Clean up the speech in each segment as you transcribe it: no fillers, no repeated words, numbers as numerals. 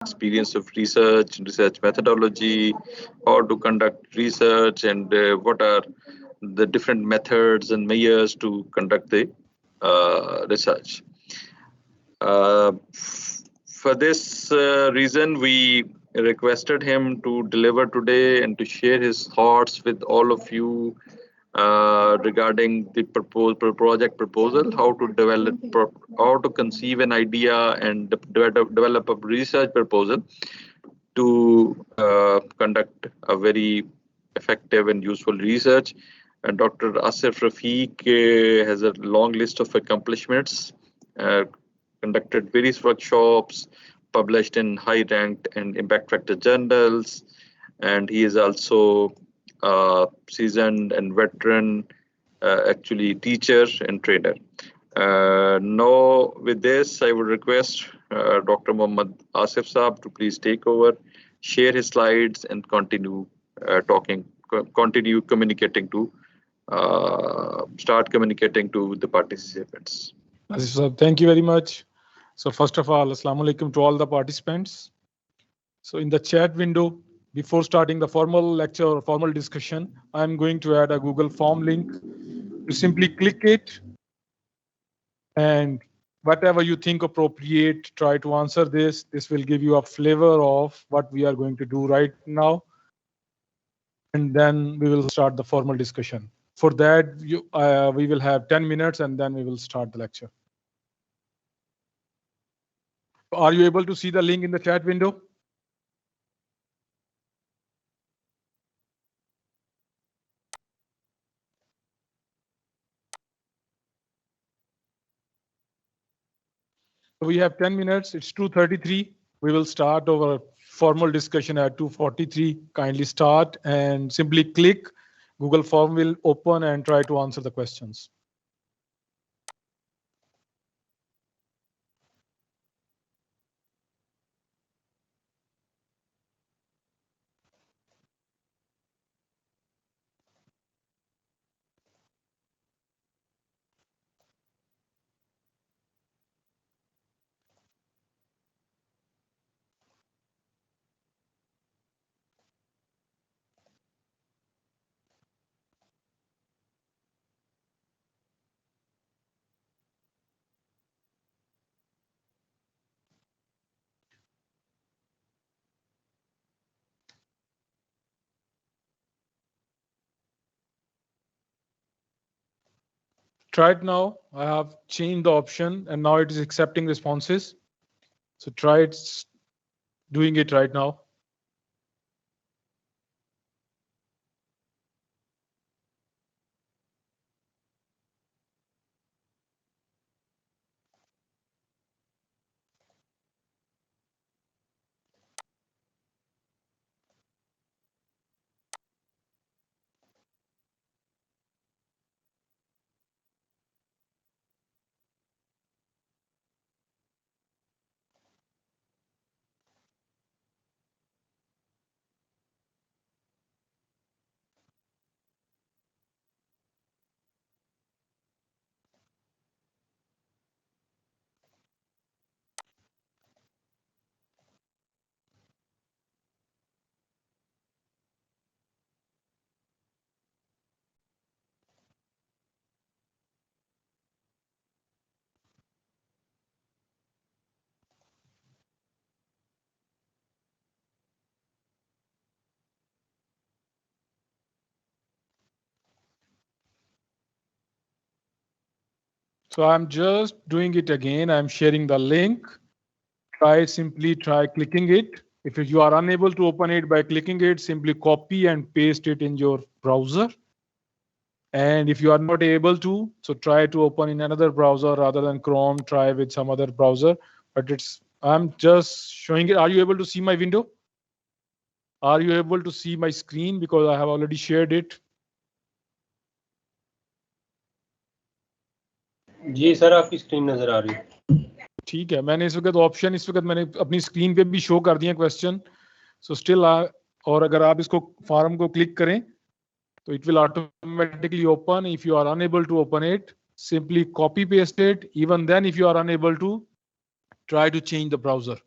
experience of research methodology, how to conduct research, and what are the different methods and measures to conduct the research. For this reason, we requested him to deliver today and to share his thoughts with all of you regarding the project proposal, how to how to conceive an idea and develop a research proposal to conduct a very effective and useful research. And Dr. Asif Rafiq has a long list of accomplishments, uh, conducted various workshops, published in high ranked and impact factor journals, and he is also a seasoned and veteran, actually teacher and trader. Now, with this, I would request Dr. Muhammad Asif Saab to please take over, share his slides, and continue communicating to start communicating to the participants. Asif sir, thank you very much. So first of all, Assalamu alaikum to all the participants. So in the chat window, before starting the formal lecture or formal discussion, I'm going to add a Google form link. You simply click it, and whatever you think appropriate, try to answer this. This will give you a flavor of what we are going to do right now. And then we will start the formal discussion. For that, we will have 10 minutes and then we will start the lecture. Are you able to see the link in the chat window? We have 10 minutes. It's 2:33. We will start our formal discussion at 2:43. Kindly start and simply click. Google form will open and try to answer the questions. Try it now. I have changed the option and now it is accepting responses. So try it doing it right now. So I'm just doing it again. I'm sharing the link. Simply try clicking it. If you are unable to open it by clicking it, simply copy and paste it in your browser. And if you are not able to, so try to open in another browser rather than Chrome, try with some other browser. But I'm just showing it. Are you able to see my window? Are you able to see my screen? Because I have already shared it. जी sir, आपकी screen नजर आ रही है। ठीक है, मैंने इस वक्त मैंने अपनी स्क्रीन पे भी शो कर दिए क्वेश्चन. सो स्टिल और अगर आप इसको फॉर्म को क्लिक करें तो it will automatically open. If you are unable to open it, simply copy paste it. Even then, if you are unable to, try to change the browser.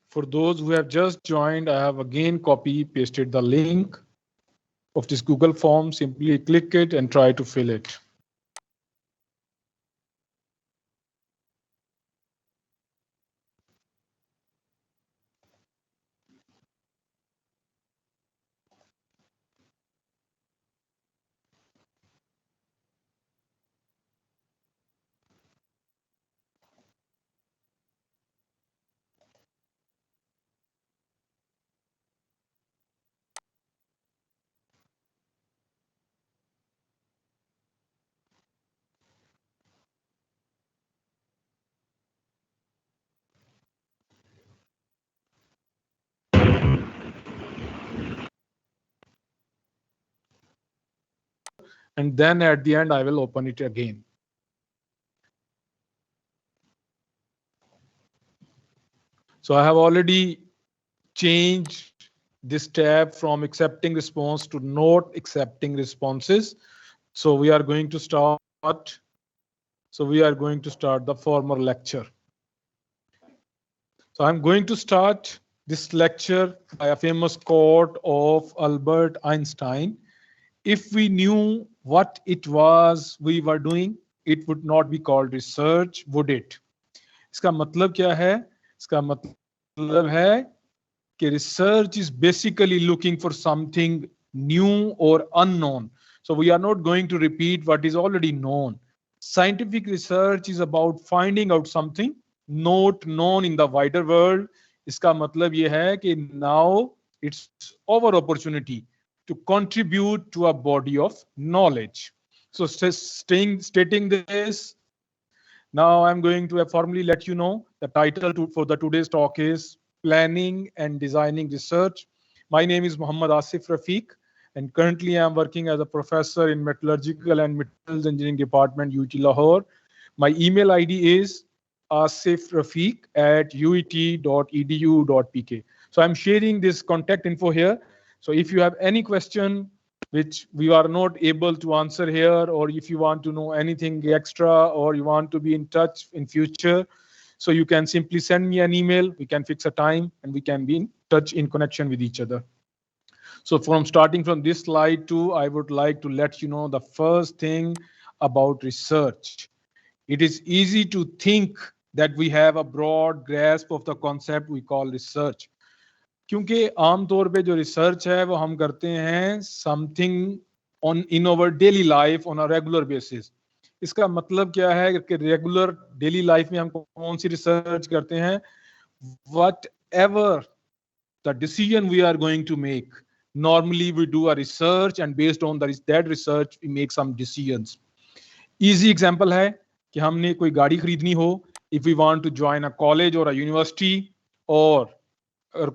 For those who have just joined, I have again copy pasted the link of this Google form. Simply click it and try to fill it. And then at the end, I will open it again. So I have already changed this tab from accepting response to not accepting responses. So we are going to start. So we are going to start the formal lecture. So I'm going to start this lecture by a famous quote of Albert Einstein. If we knew what it was we were doing, it would not be called research, would it? इसका मतलब क्या है? इसका मतलब है कि research is basically looking for something new or unknown. So we are not going to repeat what is already known. Scientific research is about finding out something not known in the wider world. इसका मतलब ये है कि now it's our opportunity to contribute to a body of knowledge. So stating this, now I'm going to formally let you know the title for the today's talk is Planning and Designing Research. My name is Muhammad Asif Rafiq, and currently I'm working as a professor in Metallurgical and Materials Engineering Department, UT Lahore. My email ID is asifrafiq@uit.edu.pk. So I'm sharing this contact info here. So if you have any question which we are not able to answer here, or if you want to know anything extra, or you want to be in touch in future, so you can simply send me an email. We can fix a time and we can be in touch, in connection with each other. So starting from this slide too, I would like to let you know the first thing about research. It is easy to think that we have a broad grasp of the concept we call research. क्योंकि आमतौर पे जो research है वो हम करते हैं something on in our daily life on a regular basis. इसका मतलब क्या है कि रेगुलर डेली लाइफ में हम कौन सी रिसर्च करते हैं? Whatever the decision we are going to make, normally we do a research and based on that research we make some decisions. Easy example है कि हमने कोई गाड़ी खरीदनी हो, if we want to join a college or a university, or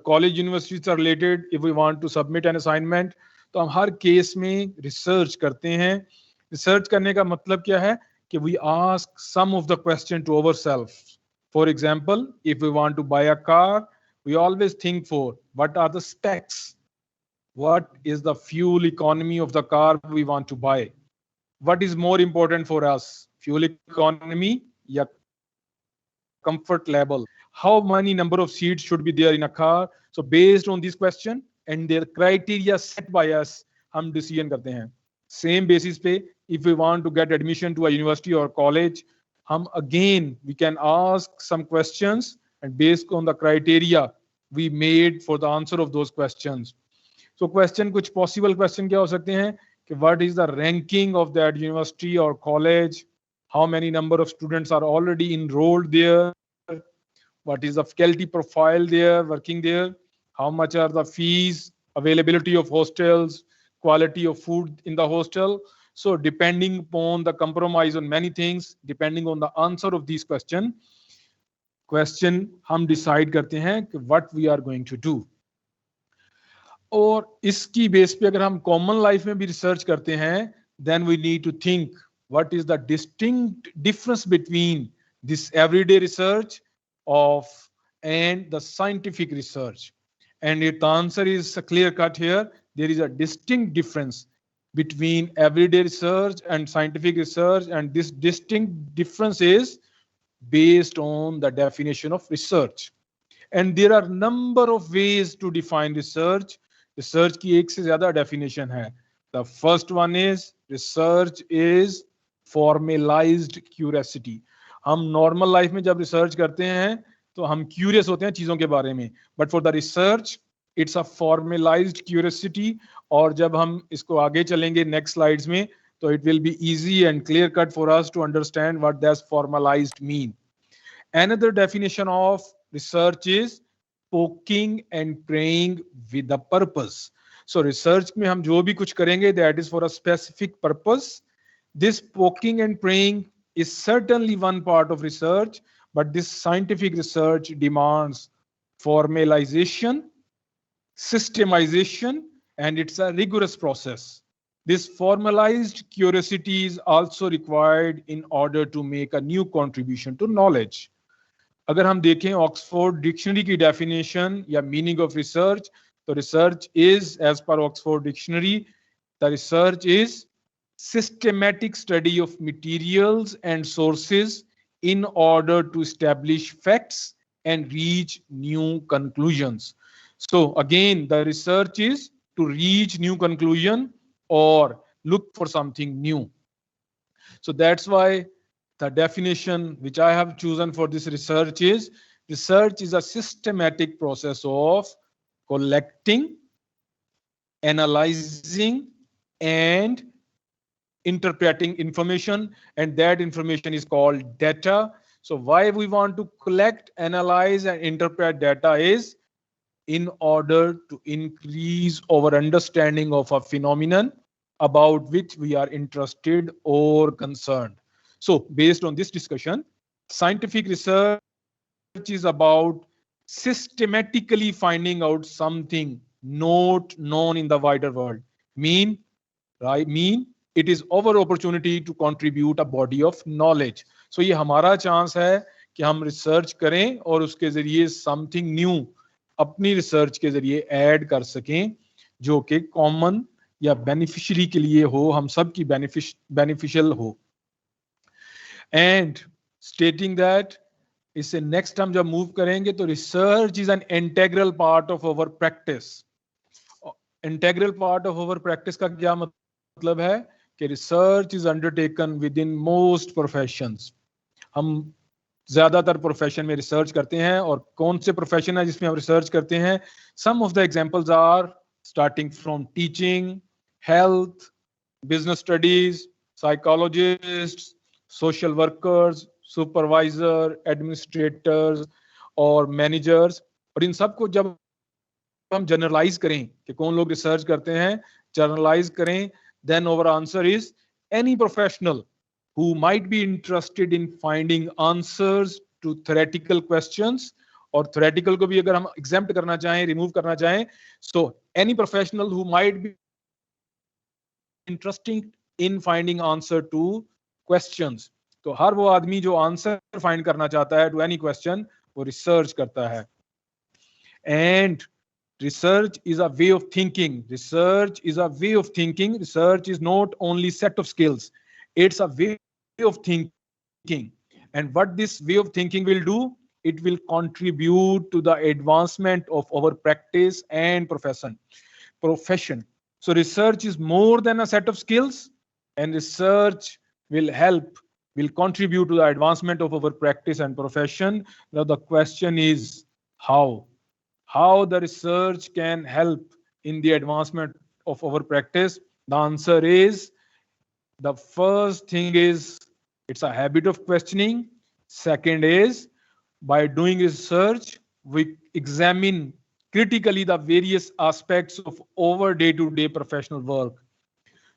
college universities are related, if we want to submit an assignment, तो हम हर case में रिसर्च करते हैं. रिसर्च करने का मतलब क्या है कि we ask some of the question to ourselves. For example, if we want to buy a car, we always think for what are the specs, what is the fuel economy of the car we want to buy, what is more important for us, fuel economy या comfort level, how many number of seats should be there in a car. So based on this question and their criteria set by us, हम decision करते हैं. Same basis पे, if we want to get admission to a university or college, हम again we can ask some questions and based on the criteria we made for the answer of those questions. So question, कुछ possible question क्या हो सकते हैं कि what is the ranking of that university or college, how many number of students are already enrolled there, what is the faculty profile there working there, how much are the fees, availability of hostels, quality of food in the hostel. So depending upon the compromise on many things, depending on the answer of these question हम decide करते हैं कि what we are going to do. और इसकी base पे अगर हम common life में भी रिसर्च करते हैं, then we need to think what is the distinct difference between this everyday research of and the scientific research. And if the answer is clear cut here, there is a distinct difference between everyday research and scientific research, and this distinct difference is based on the definition of research. And there are number of ways to define research. Research की एक से ज़्यादा definition है. The first one is research is formalized curiosity. हम normal life में जब research करते हैं तो हम curious होते हैं चीज़ों के बारे में. But for the research, it's a formalized curiosity. और जब हम इसको आगे चलेंगे next slides में, so it will be easy and clear cut for us to understand what does formalized mean. Another definition of research is poking and praying with a purpose. So research में हम जो भी कुछ करेंगे, that is for a specific purpose. This poking and praying is certainly one part of research, but this scientific research demands formalization, systemization, and it's a rigorous process. This formalized curiosity is also required in order to make a new contribution to knowledge. अगर हम देखें Oxford dictionary की definition या meaning of research, तो research is as per Oxford dictionary, the research is systematic study of materials and sources in order to establish facts and reach new conclusions. So again, the research is to reach new conclusion or look for something new. So that's why the definition which I have chosen for this research is a systematic process of collecting, analyzing, and interpreting information, and that information is called data. So why we want to collect, analyze, and interpret data is in order to increase our understanding of a phenomenon about which we are interested or concerned. So based on this discussion, scientific research is about systematically finding out something not known in the wider world. Mean it is our opportunity to contribute a body of knowledge. So ये हमारा chance है कि हम research करें और उसके जरिए something new अपनी रिसर्च के जरिए ऐड कर सकें जो कि कॉमन या बेनिफिशियरी के लिए हो, हम सब की बेनिफिशियल हो. एंड स्टेटिंग दैट, इससे नेक्स्ट हम जब मूव करेंगे तो research is an integral part of our practice. Integral part of our practice का क्या मतलब है कि research is undertaken with in most professions. हम ज्यादातर प्रोफेशन में रिसर्च करते हैं. और कौन से प्रोफेशन है जिसमें हम रिसर्च करते हैं? Some of the examples are starting from teaching, health, business studies, psychologist, social workers, supervisor, administrators और मैनेजर्स. और इन सब को जब हम जनरलाइज करें कि कौन लोग रिसर्च करते हैं, जनरलाइज करें, then our answer is any professional who might be interested in finding answers to theoretical questions. और theoretical को भी अगर हम exempt करना चाहें, remove करना चाहें, so any professional who might be interested in finding answer to questions. तो हर वो आदमी जो आंसर फाइंड करना चाहता है to any question, वो रिसर्च करता है. And research is a way of thinking. Research is a way of thinking. Research is not only set of skills. It's a way of thinking. And what this way of thinking will do, it will contribute to the advancement of our practice and profession. So research is more than a set of skills, and research will contribute to the advancement of our practice and profession. Now the question is how the research can help in the advancement of our practice. The answer is, the first thing is it's a habit of questioning. Second is, by doing research, we examine critically the various aspects of our day-to-day professional work.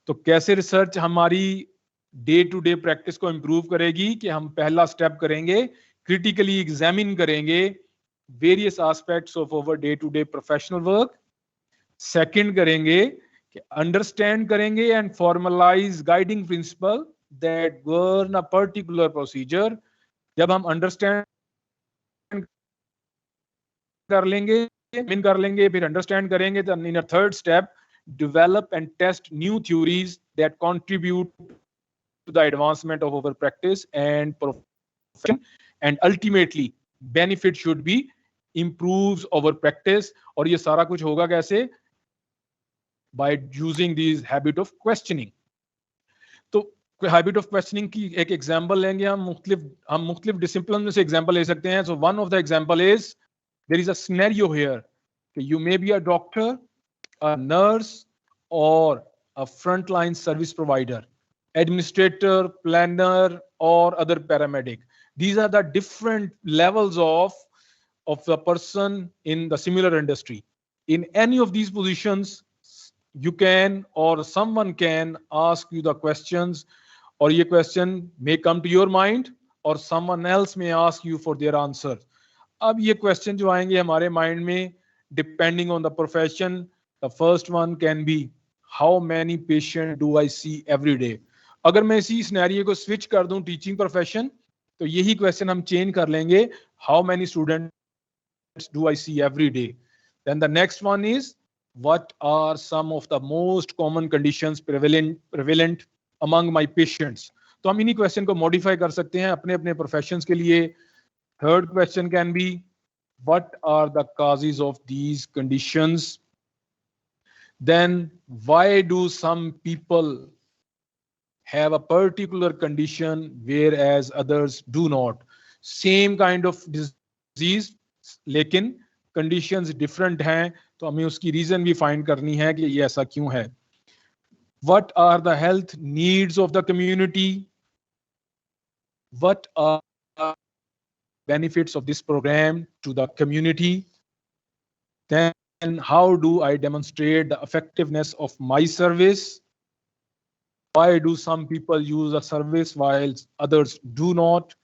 तो कैसे research हमारी day to day practice को improve करेगी कि हम पहला step करेंगे, critically examine करेंगे various aspects of our day-to-day professional work. Second करेंगे कि understand करेंगे and formalize guiding principle that govern a particular procedure. जब हम understand कर लेंगे, फिर understand करेंगे, then in a third step, develop and test new theories that contribute to the advancement of our practice and profession. And ultimately, benefit should be improves our practice. और ये सारा कुछ होगा कैसे? By using these habit of questioning. तो habit of questioning की एक example लेंगे हम मुख्तलिफ डिसिप्लिन में से एग्जांपल ले सकते हैं. So one of the example is there is a scenario here कि you may be a doctor, a nurse, or a frontline service provider, administrator, planner, or other paramedic. These are the different levels of the person in the similar industry. In any of these positions, you can or someone can ask you the questions, or your question may come to your mind, or someone else may ask you for their answer. अब ये question जो आएंगे हमारे mind में depending on the profession. The first one can be, how many patients do I see every day? अगर मैं इसी scenario को स्विच कर दूं टीचिंग प्रोफेशन, तो यही क्वेश्चन हम चेंज कर लेंगे, how many students do I see every day? Then the next one is, what are some of the most common conditions prevalent among my patients? तो हम इन्हीं क्वेश्चन को मॉडिफाई कर सकते हैं अपने अपने प्रोफेशंस के लिए. Third question can be, what are the causes of these conditions? Then why do some people have a particular condition whereas others do not? Same kind of disease, लेकिन conditions different हैं, तो हमें उसकी reason भी find करनी है कि ये ऐसा क्यों है. What are the health needs of the community? What are benefits of this program to the community? Then how do I demonstrate the effectiveness of my service? Why do some people use a service while others do not?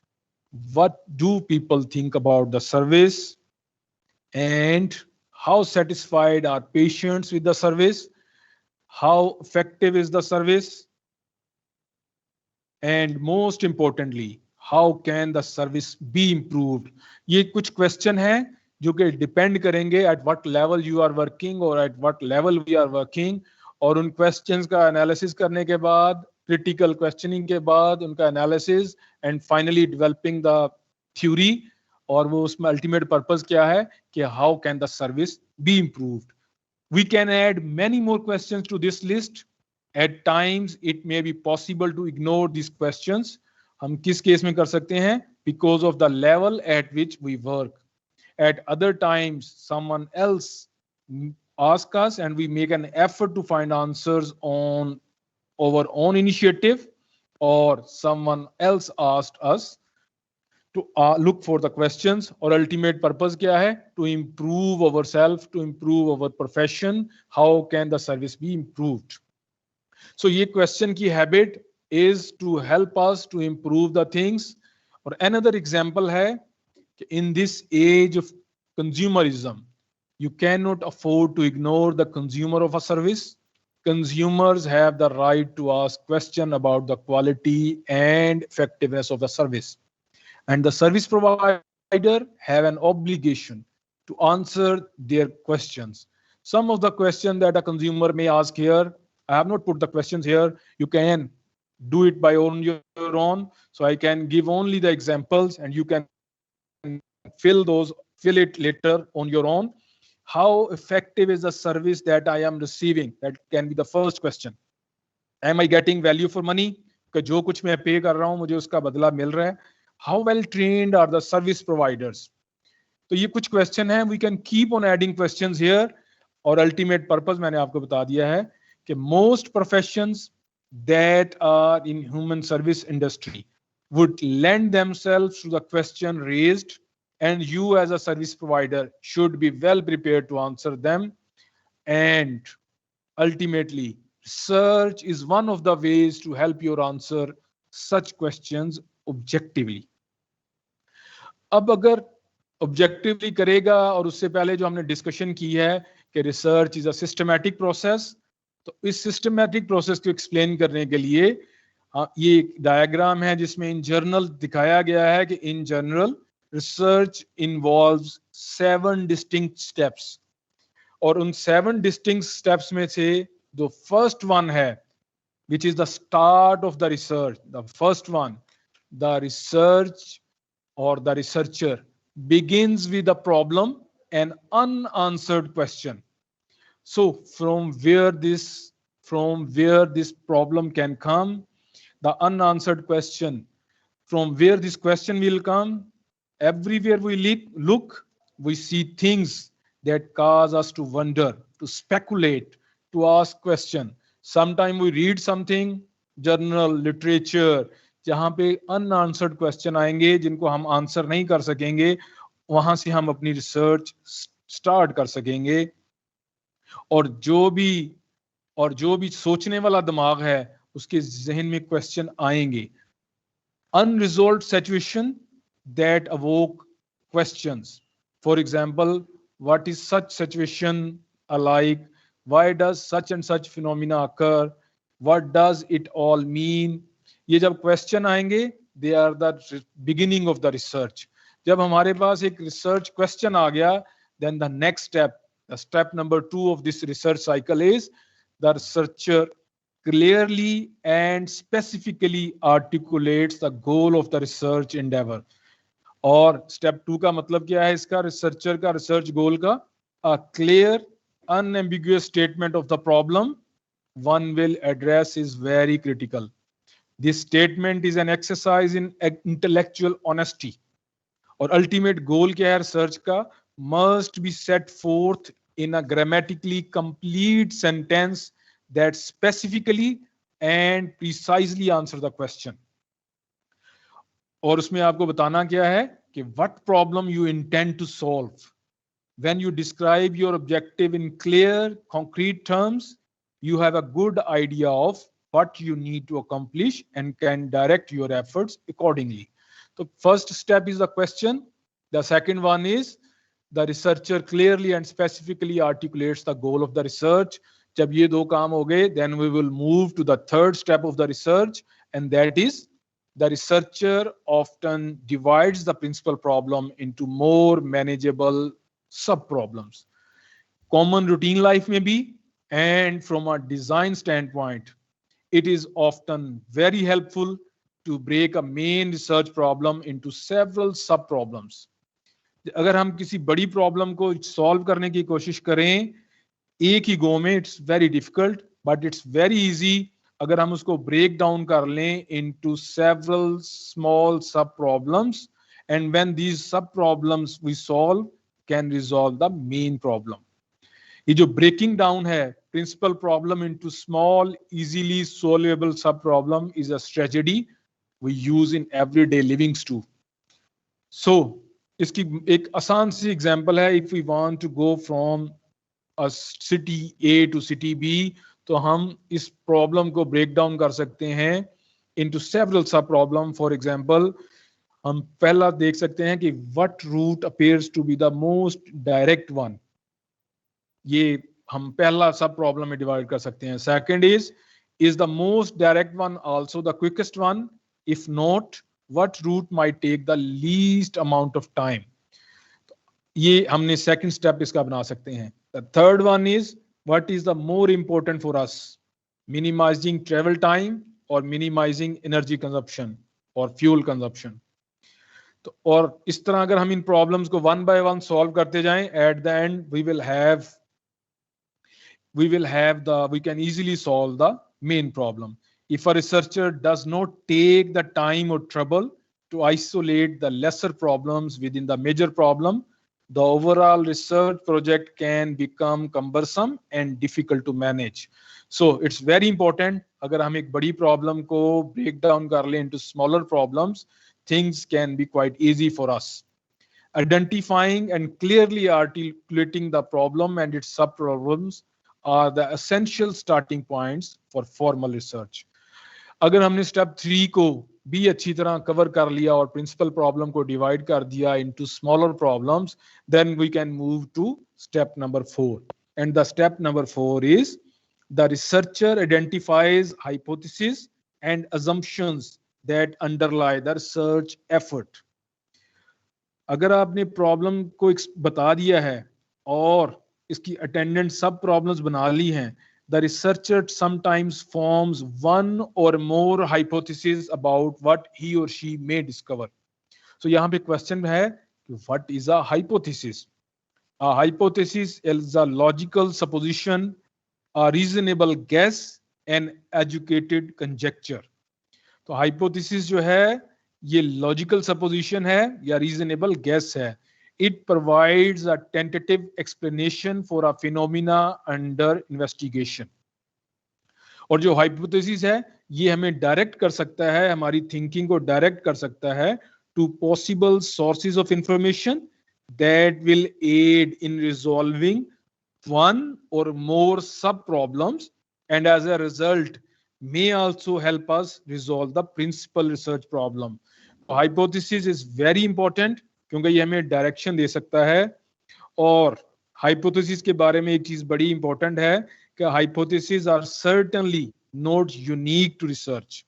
What do people think about the service? And how satisfied are patients with the service? How effective is the service? And most importantly, how can the service be improved? ये कुछ question हैं जो कि depend करेंगे at what level you are working और at what level we are working. और उन questions का एनालिसिस करने के बाद, क्रिटिकल क्वेश्चनिंग के बाद उनका analysis and finally developing the theory. और वो उसमें अल्टीमेट पर्पस क्या है कि how can the service be improved. We can add many more questions to this list. At times it may be possible to ignore this questions. हम किस case में कर सकते हैं? Because of the level at which we work. At other times, someone else asks us and we make an effort to find answers on our own initiative, or someone else asked us to look for the questions. Or ultimate purpose क्या है? To improve ourselves, to improve our profession. How can the service be improved? So ये question की habit is to help us to improve the things. और another example है, in this age of consumerism, you cannot afford to ignore the consumer of a service. Consumers have the right to ask questions about the quality and effectiveness of the service. And the service provider have an obligation to answer their questions. Some of the questions that a consumer may ask here, I have not put the questions here. You can do it by your own. So I can give only the examples and you can fill it later on your own. How effective is the service that I am receiving? That can be the first question. Am I getting value for money? कि जो कुछ मैं पे कर रहा हूं मुझे उसका बदला मिल रहा है. How well trained are the service providers? तो ये कुछ क्वेश्चन हैं. We can keep on adding questions here. और ultimate purpose मैंने आपको बता दिया है कि most professions that are in human service industry would lend themselves to the question raised, and you as a service provider should be well prepared to answer them. And ultimately, research is one of the ways to help you answer such questions objectively. अब अगर objectively करेगा, और उससे पहले जो हमने discussion की है कि research is a systematic process, तो इस सिस्टमैटिक प्रोसेस को एक्सप्लेन करने के लिए ये एक डायग्राम है जिसमें इन जनरल दिखाया गया है कि in general research involves 7 distinct steps. और उन 7 डिस्टिंक्ट स्टेप्स में से जो फर्स्ट वन है, which is the start of the research, the first one, the research or the researcher begins with a problem, an unanswered question. So from where this problem can come, the unanswered question, from where this question will come, everywhere we look, we see things that cause us to wonder, to speculate, to ask question. Sometimes we read something, journal, literature, जहाँ पे unanswered question आएंगे जिनको हम answer नहीं कर सकेंगे, वहां से हम अपनी रिसर्च स्टार्ट कर सकेंगे. और जो भी सोचने वाला दिमाग है उसके जहन में क्वेश्चन आएंगे. Unresolved situation that evoke questions. For example, what is such situation alike? Why does such and such phenomena occur? What does it all mean? ये जब क्वेश्चन आएंगे, they are the beginning of the research. जब हमारे पास एक research question आ गया, then the next step, the step number 2 of this research cycle is the researcher clearly and specifically articulates the goal of the research endeavor. और step 2 का मतलब क्या है इसका, रिसर्चर का रिसर्च गोल का? A clear, unambiguous statement of the problem one will address is very critical. This statement is an exercise in intellectual honesty. और ultimate goal क्या है रिसर्च का? Must be set forth in a grammatically complete sentence that specifically and precisely answer the question. और उसमें आपको बताना क्या है कि what problem you intend to solve. When you describe your objective in clear, concrete terms, you have a good idea of what you need to accomplish and can direct your efforts accordingly. So first step is the question. The second one is the researcher clearly and specifically articulates the goal of the research. जब ये दो काम हो गए, then we will move to the third step of the research, and that is the researcher often divides the principal problem into more manageable sub problems. Common routine life में भी, and from a design standpoint, it is often very helpful to break a main research problem into several sub problems. अगर हम किसी बड़ी problem को solve करने की कोशिश करें एक ही गो में, it's very difficult, but it's very easy अगर हम उसको ब्रेक डाउन कर लें into several small sub problems, and when these sub problems we solve can resolve the main problem. ये जो ब्रेकिंग डाउन है principal problem into small easily solvable sub problem is a strategy we use in everyday livings too. So इसकी एक आसान सी example है, if we want to go from a city A to city B, तो हम इस problem को break down कर सकते हैं into several sub problem. For example, हम पहला देख सकते हैं कि what route appears to be the most direct one. ये हम पहला सब प्रॉब्लम में डिवाइड कर सकते हैं. Second is the most direct one also the quickest one? If not, what route might take the least amount of time? ये हमने second step इसका बना सकते हैं. The third one is what is the more important for us, minimizing travel time or minimizing energy consumption or fuel consumption. तो और इस तरह अगर हम इन प्रॉब्लम्स को वन बाय वन सॉल्व करते जाएं, at the end we can easily solve the main problem. If a researcher does not take the time or trouble to isolate the lesser problems within the major problem, the overall research project can become cumbersome and difficult to manage. So it's very important, अगर हम एक बड़ी problem को break down कर लें into smaller problems, things can be quite easy for us. Identifying and clearly articulating the problem and its sub-problems are the essential starting points for formal research. अगर हमने step 3 को भी अच्छी तरह cover कर लिया और प्रिंसिपल प्रॉब्लम को डिवाइड कर दिया into smaller problems, then we can move to step number 4. And the step number 4 is the researcher identifies hypothesis and assumptions that underlie the research effort. अगर आपने प्रॉब्लम को बता दिया है और इसकी अटेंडेंट सब प्रॉब्लम्स बना ली हैं, the researcher sometimes forms one or more hypotheses about what he or she may discover. So यहाँ पे क्वेश्चन है What is a hypothesis? A hypothesis is a logical supposition, a reasonable guess, an educated conjecture. तो hypothesis जो है ये logical supposition है या reasonable guess है. It provides a tentative explanation for a phenomena under investigation. और जो hypothesis है ये हमें डायरेक्ट कर सकता है, हमारी थिंकिंग को डायरेक्ट कर सकता है to possible sources of information that will aid in resolving one or more sub problems, and as a result may also help us resolve the principal research problem. Hypothesis is very important क्योंकि ये हमें direction दे सकता है. और hypothesis के बारे में एक चीज बड़ी इंपॉर्टेंट है कि hypothesis are certainly not unique to research.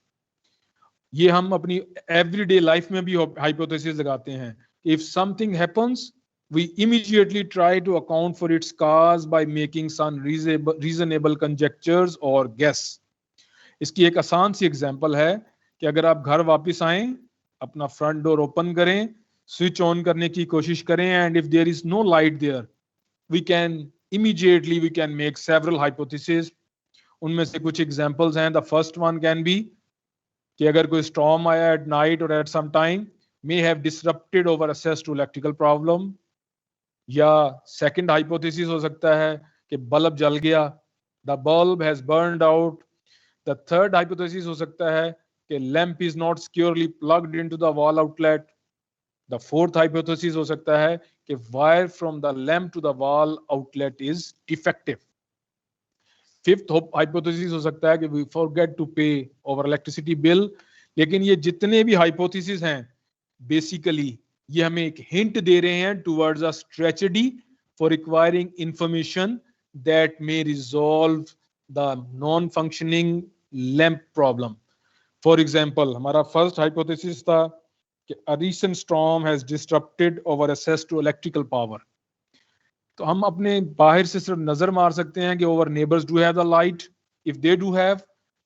ये हम अपनी एवरीडे लाइफ में भी हाइपोथेसिस लगाते हैं. If something happens we immediately try to account for its cause by making some reasonable conjectures or guess. इसकी एक आसान सी एग्जांपल है कि अगर आप घर वापस आए, अपना फ्रंट डोर ओपन करें, स्विच ऑन करने की कोशिश करें, and if there is no light there, we can make several hypotheses. उनमें से कुछ एग्जांपल्स हैं. The first one can be कि अगर कोई storm आया at night or at some time may have disrupted our access to electrical problem. या second hypothesis हो सकता है कि बल्ब जल गया, the bulb has burned out. The third hypothesis हो सकता है कि lamp is not securely plugged into the wall outlet. The fourth hypothesis हो सकता है कि wire from the lamp to the wall outlet is defective. Fifth hypothesis हो सकता है कि we forget to pay over electricity bill. लेकिन ये जितने भी हाइपोथेसिस हैं बेसिकली ये हमें एक हिंट दे रहे हैं towards a strategy for acquiring information that may resolve the non functioning lamp problem. For example हमारा फर्स्ट हाइपोथेसिस था कि a recent storm has disrupted our access to electrical power. तो हम अपने बाहर से सिर्फ नजर मार सकते हैं कि over neighbours do have the light. If they do have,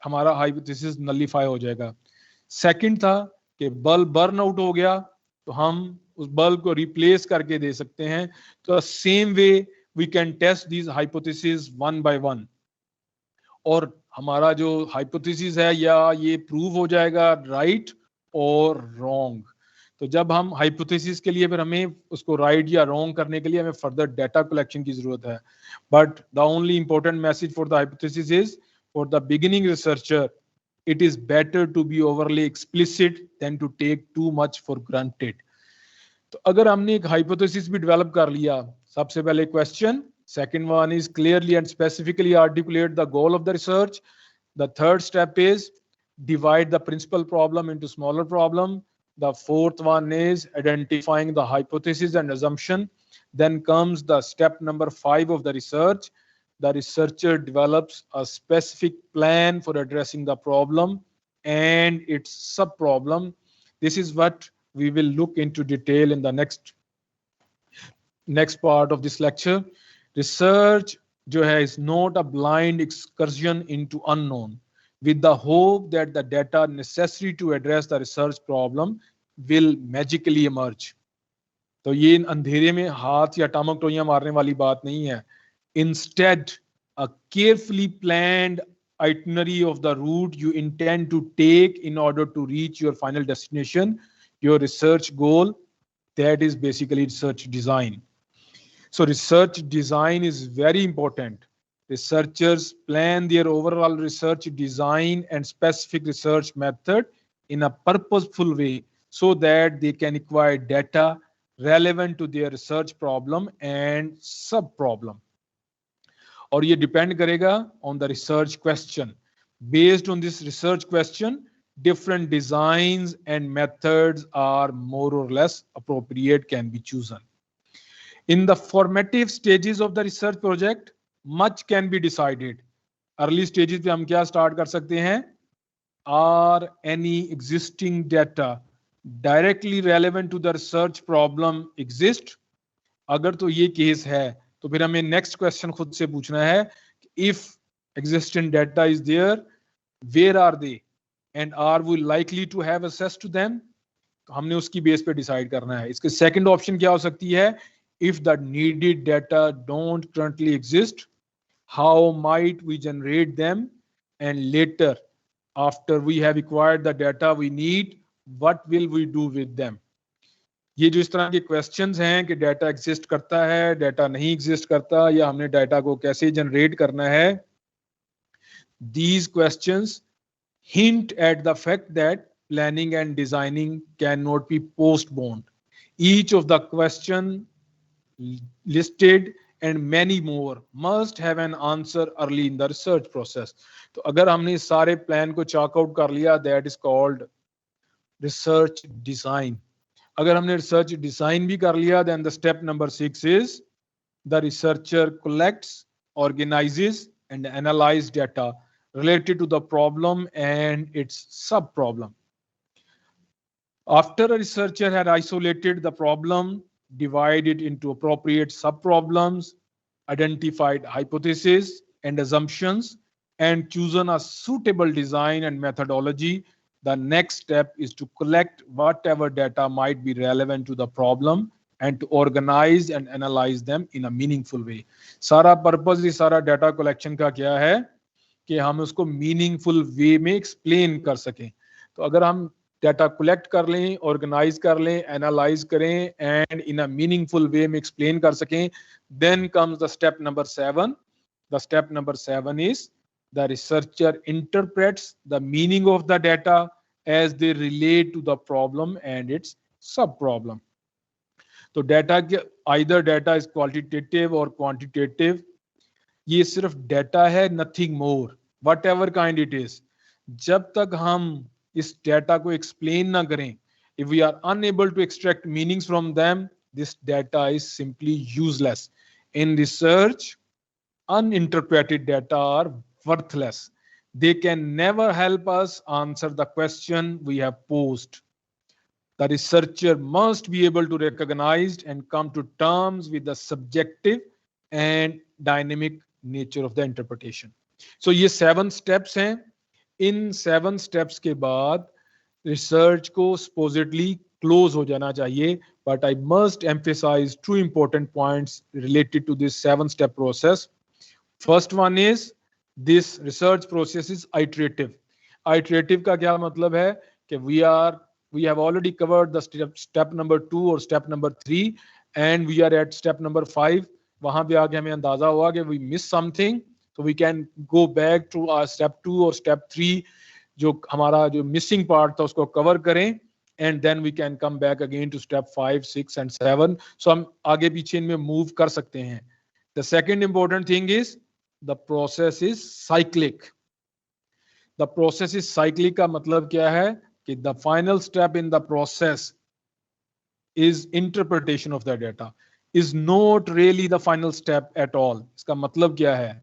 हमारा हाइपोथेसिस नलिफाई हो जाएगा. सेकंड था कि बल्ब बर्न आउट हो गया, तो हम उस बल्ब को रिप्लेस करके दे सकते हैं. तो same way we can test these hypothesis one by one. और हमारा जो हाइपोथेसिस है या ये प्रूव हो जाएगा राइट और रॉन्ग. तो जब हम हाइपोथेसिस के लिए फिर हमें उसको राइट या रॉन्ग करने के लिए हमें फर्दर डाटा कलेक्शन की जरूरत है. But the only important message for the hypothesis is for the beginning researcher it is better to be overly explicit than to take too much for granted. तो अगर हमने एक हाइपोथेसिस भी develop कर लिया, सबसे पहले question, second one is clearly and specifically articulate the goal of the research. The third step is divide the principal problem into smaller problem. The fourth one is identifying the hypothesis and assumption. Then comes the step number 5 of the research. The researcher develops a specific plan for addressing the problem and its sub-problem. This is what we will look into detail in the next part of this lecture. Research जो है is not a blind excursion into unknown with the hope that the data necessary to address the research problem will magically emerge. तो ये अंधेरे में हाथ या टामक टोइयां मारने वाली बात नहीं है. Instead, a carefully planned itinerary of the route you intend to take in order to reach your final destination, your research goal. That is basically research design. So research design is very important. Researchers plan their overall research design and specific research method in a purposeful way so that they can acquire data relevant to their research problem and sub-problem. और ये depend करेगा on the research question. Based on this research question, different designs and methods are more or less appropriate can be chosen. In the formative stages of the research project, much can be decided. Early stages पे हम क्या start कर सकते हैं? Are any existing data directly relevant to the research problem exist? अगर तो ये case है तो फिर हमें नेक्स्ट क्वेश्चन खुद से पूछना है, if existing data is there, where are they and are we likely to have access to them? हमने उसकी बेस पे डिसाइड करना है। इसके सेकंड ऑप्शन क्या हो सकती है, if the needed data don't currently exist, how might we generate them, and later after we have acquired the data we need, what will we do with them. ये जो इस तरह के क्वेश्चंस हैं कि डाटा एग्जिस्ट करता है, data नहीं एग्जिस्ट करता, या हमने डाटा को कैसे जनरेट करना है, these questions hint at the fact that planning and designing cannot be postponed. Each of the question listed and many more must have an answer early in the research process. तो अगर हमने इस सारे plan को chalk out कर लिया, that is called research design. अगर हमने रिसर्च डिजाइन भी कर लिया, then the step number 6 is the researcher collects, organizes and analyzes data related to the problem and its sub-problem. After a researcher had isolated the problem, divided into appropriate sub-problems, identified hypotheses and assumptions, and chosen a suitable design and methodology, the next step is to collect whatever data might be relevant to the problem and to organize and analyze them in a meaningful way. सारा purpose ही सारा data collection का क्या है कि हम उसको meaningful वे में explain कर सकें। तो अगर हम डाटा कलेक्ट कर लें, ऑर्गेनाइज कर लें, एनालाइज करें एंड इन अ मीनिंगफुल वे में एक्सप्लेन कर सकें, then comes the step number 7. The step number 7 is the researcher interprets the meaning of the data as they relate to the problem and its sub-problem. तो data के either data is qualitative or quantitative, ये सिर्फ data है, nothing more, whatever kind it is. जब तक हम इस data को एक्सप्लेन ना करें, if we are unable to extract meanings from them, this data is simply useless. In research, uninterpreted data are worthless. They can never help us answer the question we have posed. The researcher must be able to recognize and come to terms with the subjective and dynamic nature of the interpretation. So ये 7 steps हैं. इन 7 steps के बाद research को supposedly close हो जाना चाहिए, but I must emphasize 2 important points related to this 7-step process. First one is this research process is iterative. Iterative का क्या मतलब है कि we have already covered the step number 2 or step number 3 and we are at step number 5. वहां पे आके हमें अंदाजा हुआ कि we missed something, so we can go back to our step 2 or step 3, जो हमारा जो missing part था उसको cover करें, and then we can come back again to step 5, 6 and 7. So हम आगे पीछे इनमें move कर सकते हैं. The second important thing is the process is cyclic. The process is cyclic का मतलब क्या है कि the final step in the process is interpretation of the data, is not really the final step at all. इसका मतलब क्या है?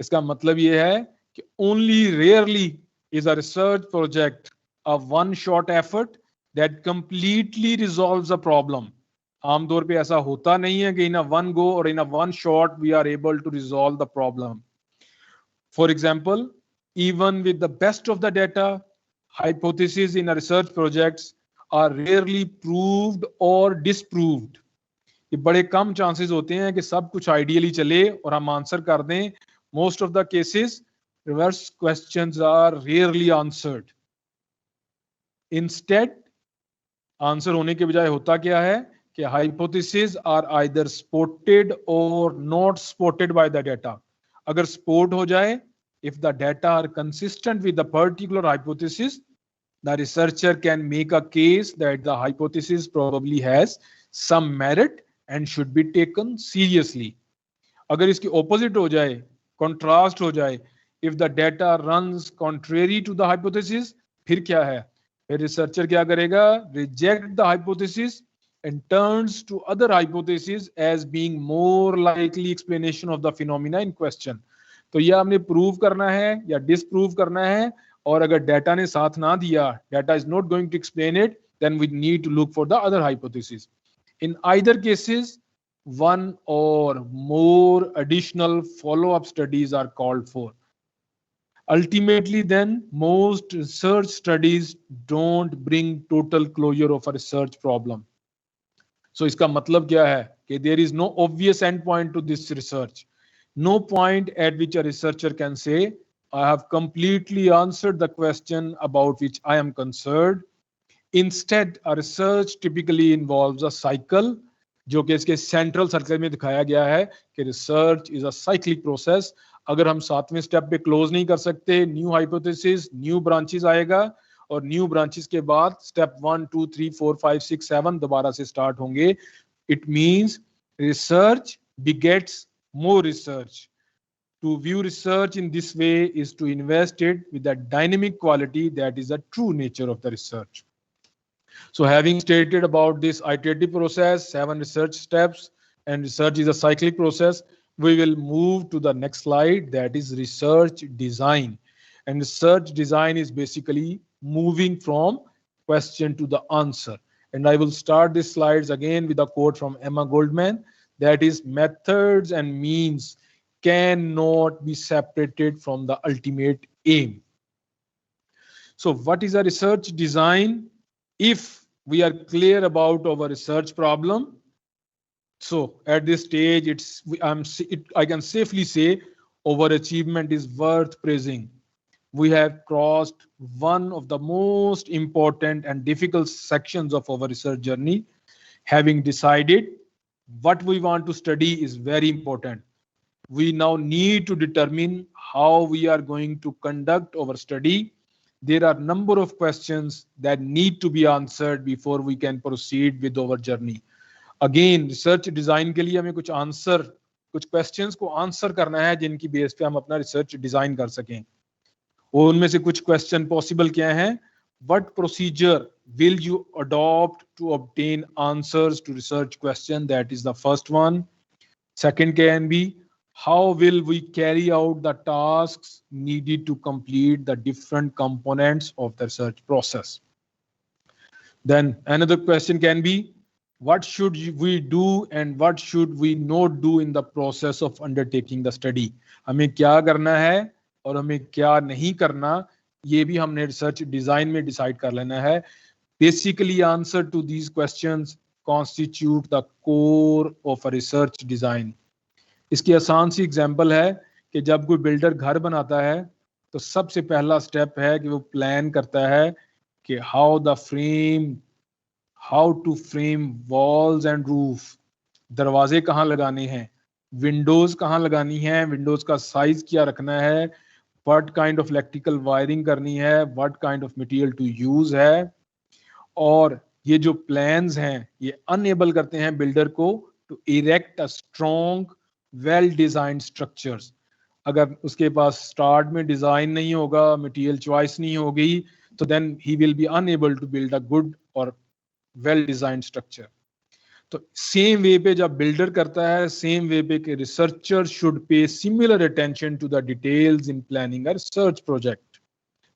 इसका मतलब ये है कि only rarely is a research project a one shot effort that completely resolves a problem. आमतौर पे ऐसा होता नहीं है कि in a one go or in a one shot we are able to resolve the problem. For example, even with the best of the data, hypotheses in a research projects are rarely proved or disproved. ये बड़े कम chances होते हैं कि सब कुछ ideally चले और हम आंसर कर दें. Most of the cases, reverse questions are rarely answered. Instead, answer होने के बजाय होता क्या है कि hypotheses are either supported or not supported by the data. अगर support हो जाए, if the data are consistent with the particular hypothesis, the researcher can make a case that the hypothesis probably has some merit and should be taken seriously. अगर इसकी opposite हो जाए, contrast हो जाए, if the data runs contrary to the hypothesis, फिर क्या है? फिर researcher क्या करेगा? Reject the hypothesis and turns to other hypotheses as being more likely explanation of the phenomena in question. तो यह हमने प्रूव करना है या डिसप्रूव करना है, और अगर डाटा ने साथ ना दिया, data is not going to explain it, then we need to look for the other hypothesis. In either cases, one or more additional follow-up studies are called for. Ultimately, then, most research studies don't bring total closure of a research problem. So इसका मतलब क्या है कि there is no obvious end point to this research. No point at which a researcher can say, I have completely answered the question about which I am concerned. Instead, a research typically involves a cycle, जो कि इसके central circle में दिखाया गया है कि research is a cyclic process. अगर हम 7वें स्टेप पे क्लोज नहीं कर सकते, न्यू हाइपोथेसिस, न्यू ब्रांचेस आएगा और न्यू ब्रांचेस के बाद स्टेप 1 2 3 4 5 6 7 दोबारा से स्टार्ट होंगे. It means research begets more research. To view research in this way is to invest it with a dynamic quality that is the true nature of the research. So having stated about this iterative process, 7 research steps, and research is a cyclic process, we will move to the next slide, that is research design. And research design is basically moving from question to the answer. And I will start these slides again with a quote from Emma Goldman, that is, methods and means cannot be separated from the ultimate aim. So what is a research design? If we are clear about our research problem, so at this stage, I can safely say our achievement is worth praising. We have crossed one of the most important and difficult sections of our research journey. Having decided what we want to study is very important. We now need to determine how we are going to conduct our study. There are a number of questions that need to be answered before we can proceed with our journey. Again, research design के लिए हमें कुछ questions को answer करना है जिनकी base पे हम अपना research design कर सकें. और उनमें से कुछ question possible क्या हैं? What procedure will you adopt to obtain answers to research question? That is the first one. Second can be, how will we carry out the tasks needed to complete the different components of the research process? Then another question can be, what should we do and what should we not do in the process of undertaking the study? हमें क्या करना है और हमें क्या नहीं करना, ये भी हमने research design में decide कर लेना है. Basically, answer to these questions constitute the core of a research design. इसकी आसान सी एग्जांपल है कि जब कोई बिल्डर घर बनाता है तो सबसे पहला स्टेप है कि वो प्लान करता है कि how to frame walls and roof, दरवाजे कहाँ लगाने हैं, विंडोज कहाँ लगानी है, विंडोज का साइज क्या रखना है, what kind of electrical wiring करनी है, what kind of material to use है. और ये जो प्लान्स हैं ये अनेबल करते हैं बिल्डर को to erect a strong well designed structures. अगर उसके पास स्टार्ट में डिजाइन नहीं होगा, मटेरियल चॉइस नहीं होगी, तो then he will be unable to build a good और वेल डिजाइंड स्ट्रक्चर. तो सेम वे पे जब बिल्डर करता है, सेम वे पे के researcher should pay similar attention to the details in planning a research project.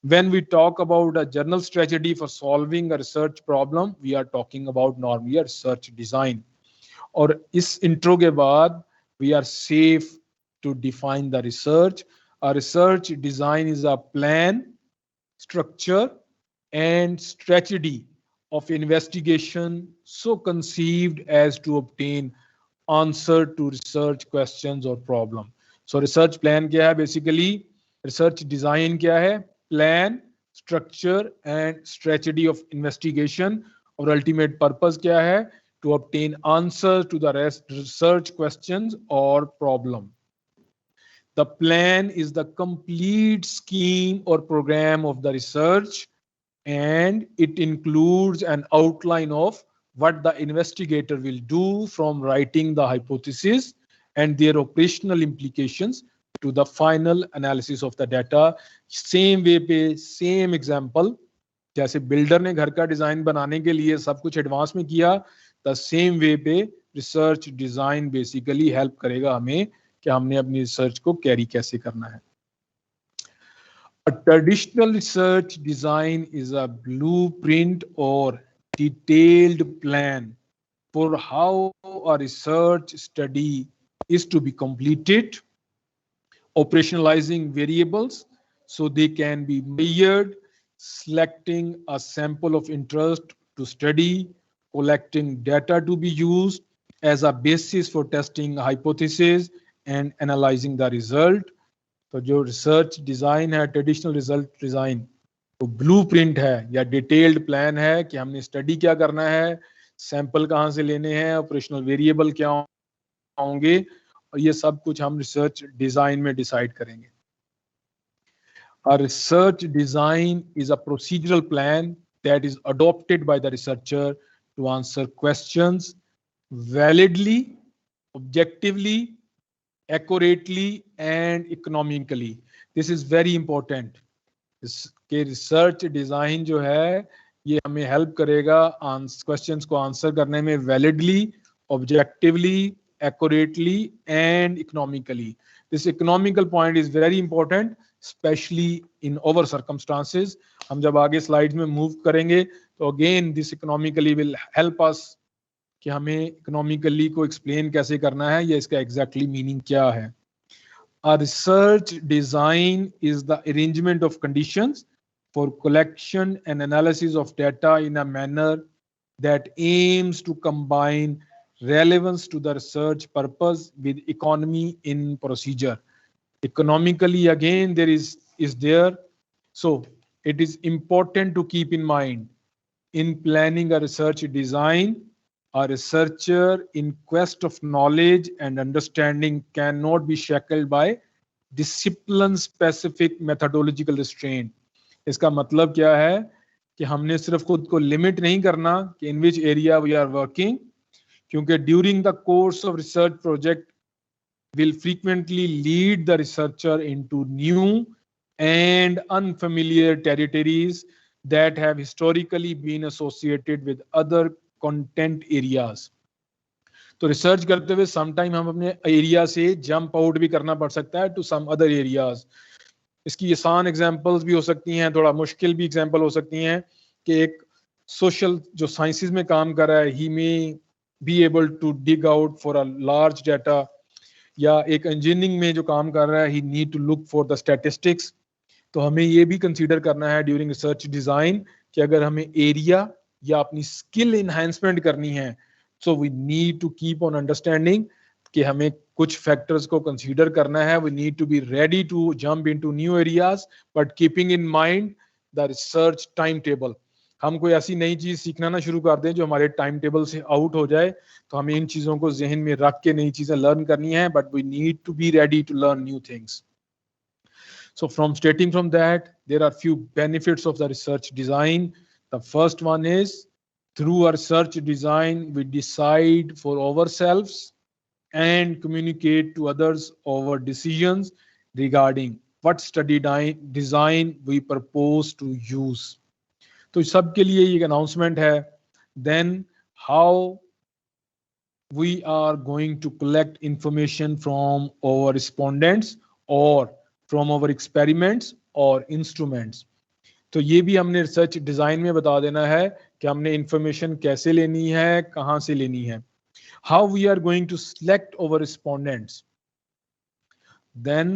When we talk about a general strategy for solving a research problem, we are talking about normally a research design. और इस intro के बाद we are safe to define the research. A research design is a plan, structure, and strategy of investigation so conceived as to obtain answer to research questions or problem. So research plan क्या है? Basically, research design क्या है? Plan, structure, and strategy of investigation. और ultimate purpose क्या है? To obtain answers to the research questions or problem. The plan is the complete scheme or program of the research, and it includes an outline of what the investigator will do from writing the hypothesis and their operational implications to the final analysis of the data. Same way पे same example, जैसे builder ने घर का design बनाने के लिए सब कुछ एडवांस में किया, the same way पे रिसर्च डिजाइन बेसिकली हेल्प करेगा हमें कि हमने अपनी रिसर्च को कैरी कैसे करना है. A traditional research design is a blueprint or detailed plan for how a research study is to be completed, operationalizing variables so they can be measured, selecting a sample of interest to study, collecting data to be used as a basis for testing hypotheses and analyzing the result. तो जो research design है, traditional result design, तो blueprint है या detailed plan है कि हमने study क्या करना है, सैंपल कहाँ से लेने हैं, ऑपरेशनल वेरिएबल क्या होंगे, और ये सब कुछ हम रिसर्च डिजाइन में डिसाइड करेंगे. A research design is a procedural plan that is adopted by the researcher to answer questions validly, objectively, accurately and economically. This is very important. कि रिसर्च डिजाइन जो है ये हमें हेल्प करेगा questions को answer करने में validly, objectively, accurately and economically. This economical point is very important, especially in our circumstances. हम जब आगे स्लाइड्स में मूव करेंगे तो again this economically will help us कि हमें इकोनॉमिकली को एक्सप्लेन कैसे करना है या इसका एग्जैक्टली मीनिंग क्या है. A research design is the arrangement of conditions for collection and analysis of data in a manner that aims to combine relevance to the research purpose with economy in procedure. Economically, again, there is there. So it is important to keep in mind in planning a research design, a researcher in quest of knowledge and understanding cannot be shackled by discipline-specific methodological restraint. इसका मतलब क्या है कि हमने सिर्फ खुद को limit नहीं करना कि in which area we are working, क्योंकि during the course of research project will frequently lead the researcher into new and unfamiliar territories that have historically been associated with other content areas. तो research करते हुए sometime हम अपने area से jump out भी करना पड़ सकता है टू सम अदर एरियाज. इसकी आसान एग्जांपल्स भी हो सकती हैं, थोड़ा मुश्किल भी एग्जांपल हो सकती हैं कि एक सोशल जो साइंसेस में काम कर रहा है he may be able to dig out for a large data, या एक इंजीनियरिंग में जो काम कर रहा है he need to look for the statistics. तो हमें ये भी कंसीडर करना है ड्यूरिंग रिसर्च डिजाइन कि अगर हमें एरिया या अपनी स्किल इनहेंसमेंट करनी है, so we need to keep on understanding कि हमें कुछ फैक्टर्स को कंसीडर करना है. We need to be ready to jump into new areas but keeping in mind the research time table. हम कोई ऐसी नई चीज सीखना ना शुरू कर दें जो हमारे टाइम टेबल से आउट हो जाए, तो हमें इन चीजों को जहन में रख के नई चीजें लर्न करनी है, but we need to be ready to learn new things. So stating from that, there are few benefits of the research design. The first one is through our research design, we decide for ourselves and communicate to others our decisions regarding what study design we propose to use. तो सबके लिए एक announcement है. Then how we are going to collect information from our respondents or from our experiments or instruments. तो ये भी हमने research design में बता देना है कि हमने इंफॉर्मेशन कैसे लेनी है, कहां से लेनी है. How we are going to select our respondents. Then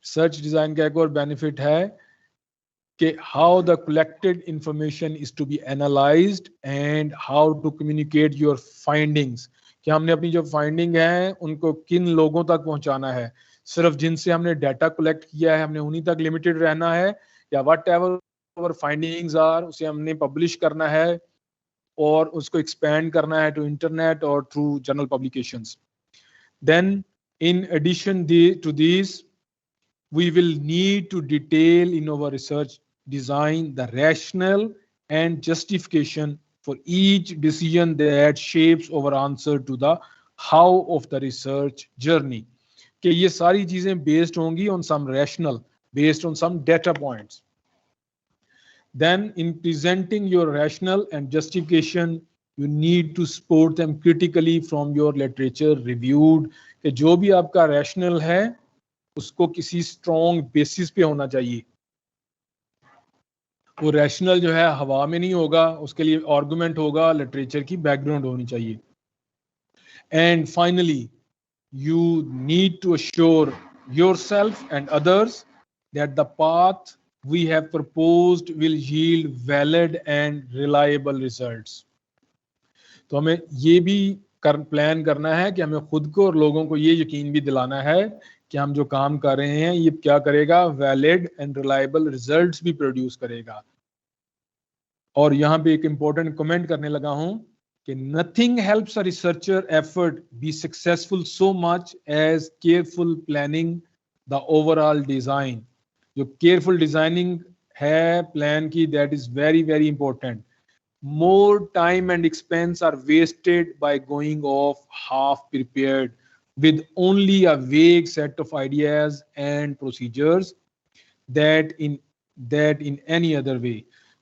research design का एक और बेनिफिट है कि how the collected information is to be analyzed and how to communicate your findings. कि हमने अपनी जो फाइंडिंग है उनको किन लोगों तक पहुंचाना है. सिर्फ जिनसे हमने डाटा कलेक्ट किया है हमने उन्हीं तक लिमिटेड रहना है, या whatever our findings are उसे हमने पब्लिश करना है और उसको एक्सपेंड करना है टू इंटरनेट और through journal publications. Then in addition to this we will need to detail in our research design the rationale and justification for each decision that shapes our answer to the how of the research journey. कि ये सारी चीजें based होंगी on some rational, based on some data points. Then in presenting your rationale and justification, you need to support them critically from your literature reviewed. कि जो भी आपका rationale है उसको किसी स्ट्रॉन्ग बेसिस पे होना चाहिए. वो रैशनल जो है हवा में नहीं होगा, उसके लिए आर्गुमेंट होगा, लिटरेचर की बैकग्राउंड होनी चाहिए. And finally you need to assure yourself and others that the path we have proposed will yield valid and reliable results. तो हमें ये भी प्लान करना है कि हमें खुद को और लोगों को ये यकीन भी दिलाना है कि हम जो काम कर रहे हैं ये क्या करेगा, वैलिड एंड रिलायबल रिजल्ट्स भी प्रोड्यूस करेगा। और यहाँ पे एक इंपॉर्टेंट कमेंट करने लगा हूं कि nothing helps a researcher effort be successful so much as careful planning the overall design. जो केयरफुल डिजाइनिंग है प्लान की, that is very very important. More time and expense are wasted by going off half prepared with only a vague set of ideas and procedures that in any other way.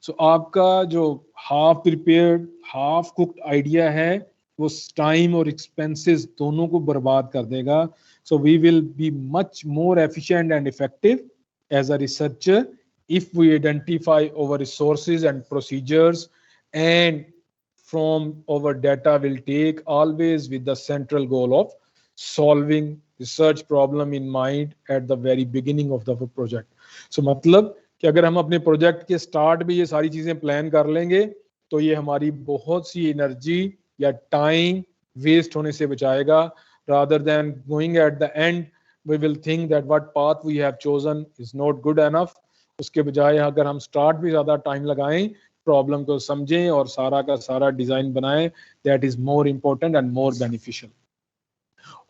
So आपका जो half prepared half cooked idea है वो time और expenses दोनों को बर्बाद कर देगा। So we will be much more efficient and effective as a researcher if we identify our resources and procedures, and from our data will take always with the central goal of solving research problem in mind at the very beginning of the project. So मतलब कि अगर हम अपने project के start में ये सारी चीजें प्लान कर लेंगे तो ये हमारी बहुत सी एनर्जी या टाइम वेस्ट होने से बचाएगा, rather than going at the end we will think that what path we have chosen is not good enough. उसके बजाय अगर हम स्टार्ट में ज्यादा टाइम लगाएं, प्रॉब्लम को समझें और सारा का सारा डिजाइन बनाएं, that is more important and more beneficial.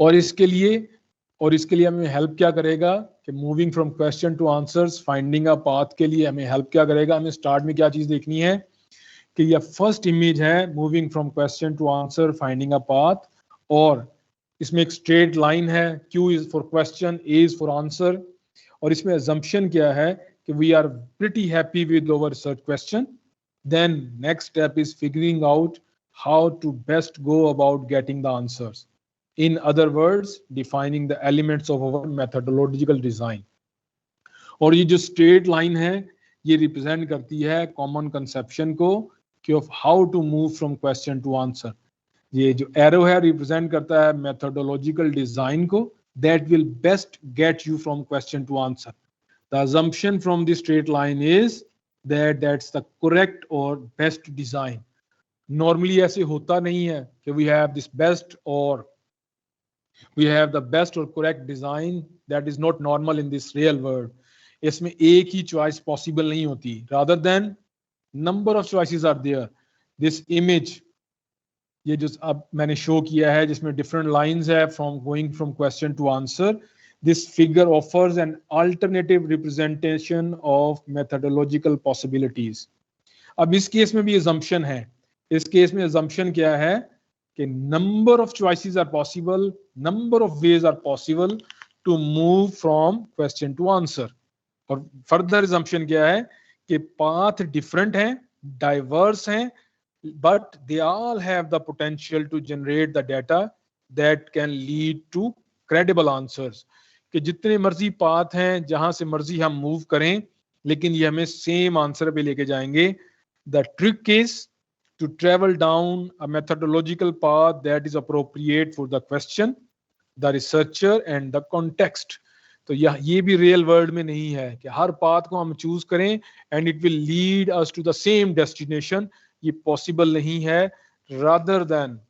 और इसके लिए हमें हेल्प क्या करेगा कि moving from question two answers, finding a path के लिए हमें हेल्प क्या करेगा। हमें स्टार्ट में क्या चीज देखनी है कि ये फर्स्ट इमेज है, moving from question to answer finding a path, और इसमें एक स्ट्रेट लाइन है, Q is for question, A is for answer, और इसमें assumption क्या है कि we are pretty happy with our research question. Then next step is figuring out how to best go about getting the answers. In other words, defining the elements of our methodological design. और ये जो straight line है ये represent करती है common conception को कि of how to move from question to answer. ये जो arrow है represent करता है methodological design को that will best get you from question to answer. The assumption from the straight line is that that's the correct or best design. Normally ऐसे होता नहीं है कि we have this best or we have the best or correct design. That is not normal in this real world. इसमें एक ही choice possible नहीं होती, rather than number of choices are there. This image ये जो अब मैंने show किया है जिसमें different lines है from going from question to answer, this figure offers an alternative representation of methodological possibilities. अब इस केस में भी assumption है। इस केस में assumption क्या है कि number of choices are possible, number of ways are possible to move from question to answer. और further assumption क्या है कि path different हैं, diverse हैं, but they all have the potential to generate the data that can lead to credible answers. कि जितने मर्जी path हैं, जहां से मर्जी हम मूव करें, लेकिन ये हमें सेम आंसर पे लेके जाएंगे। The trick is to travel down a methodological path that is appropriate for the question, the researcher and the context. तो ये भी रियल वर्ल्ड में नहीं है कि हर पाथ को हम चूज करें and it will lead us to the same destination. ये पॉसिबल नहीं है, रादर देन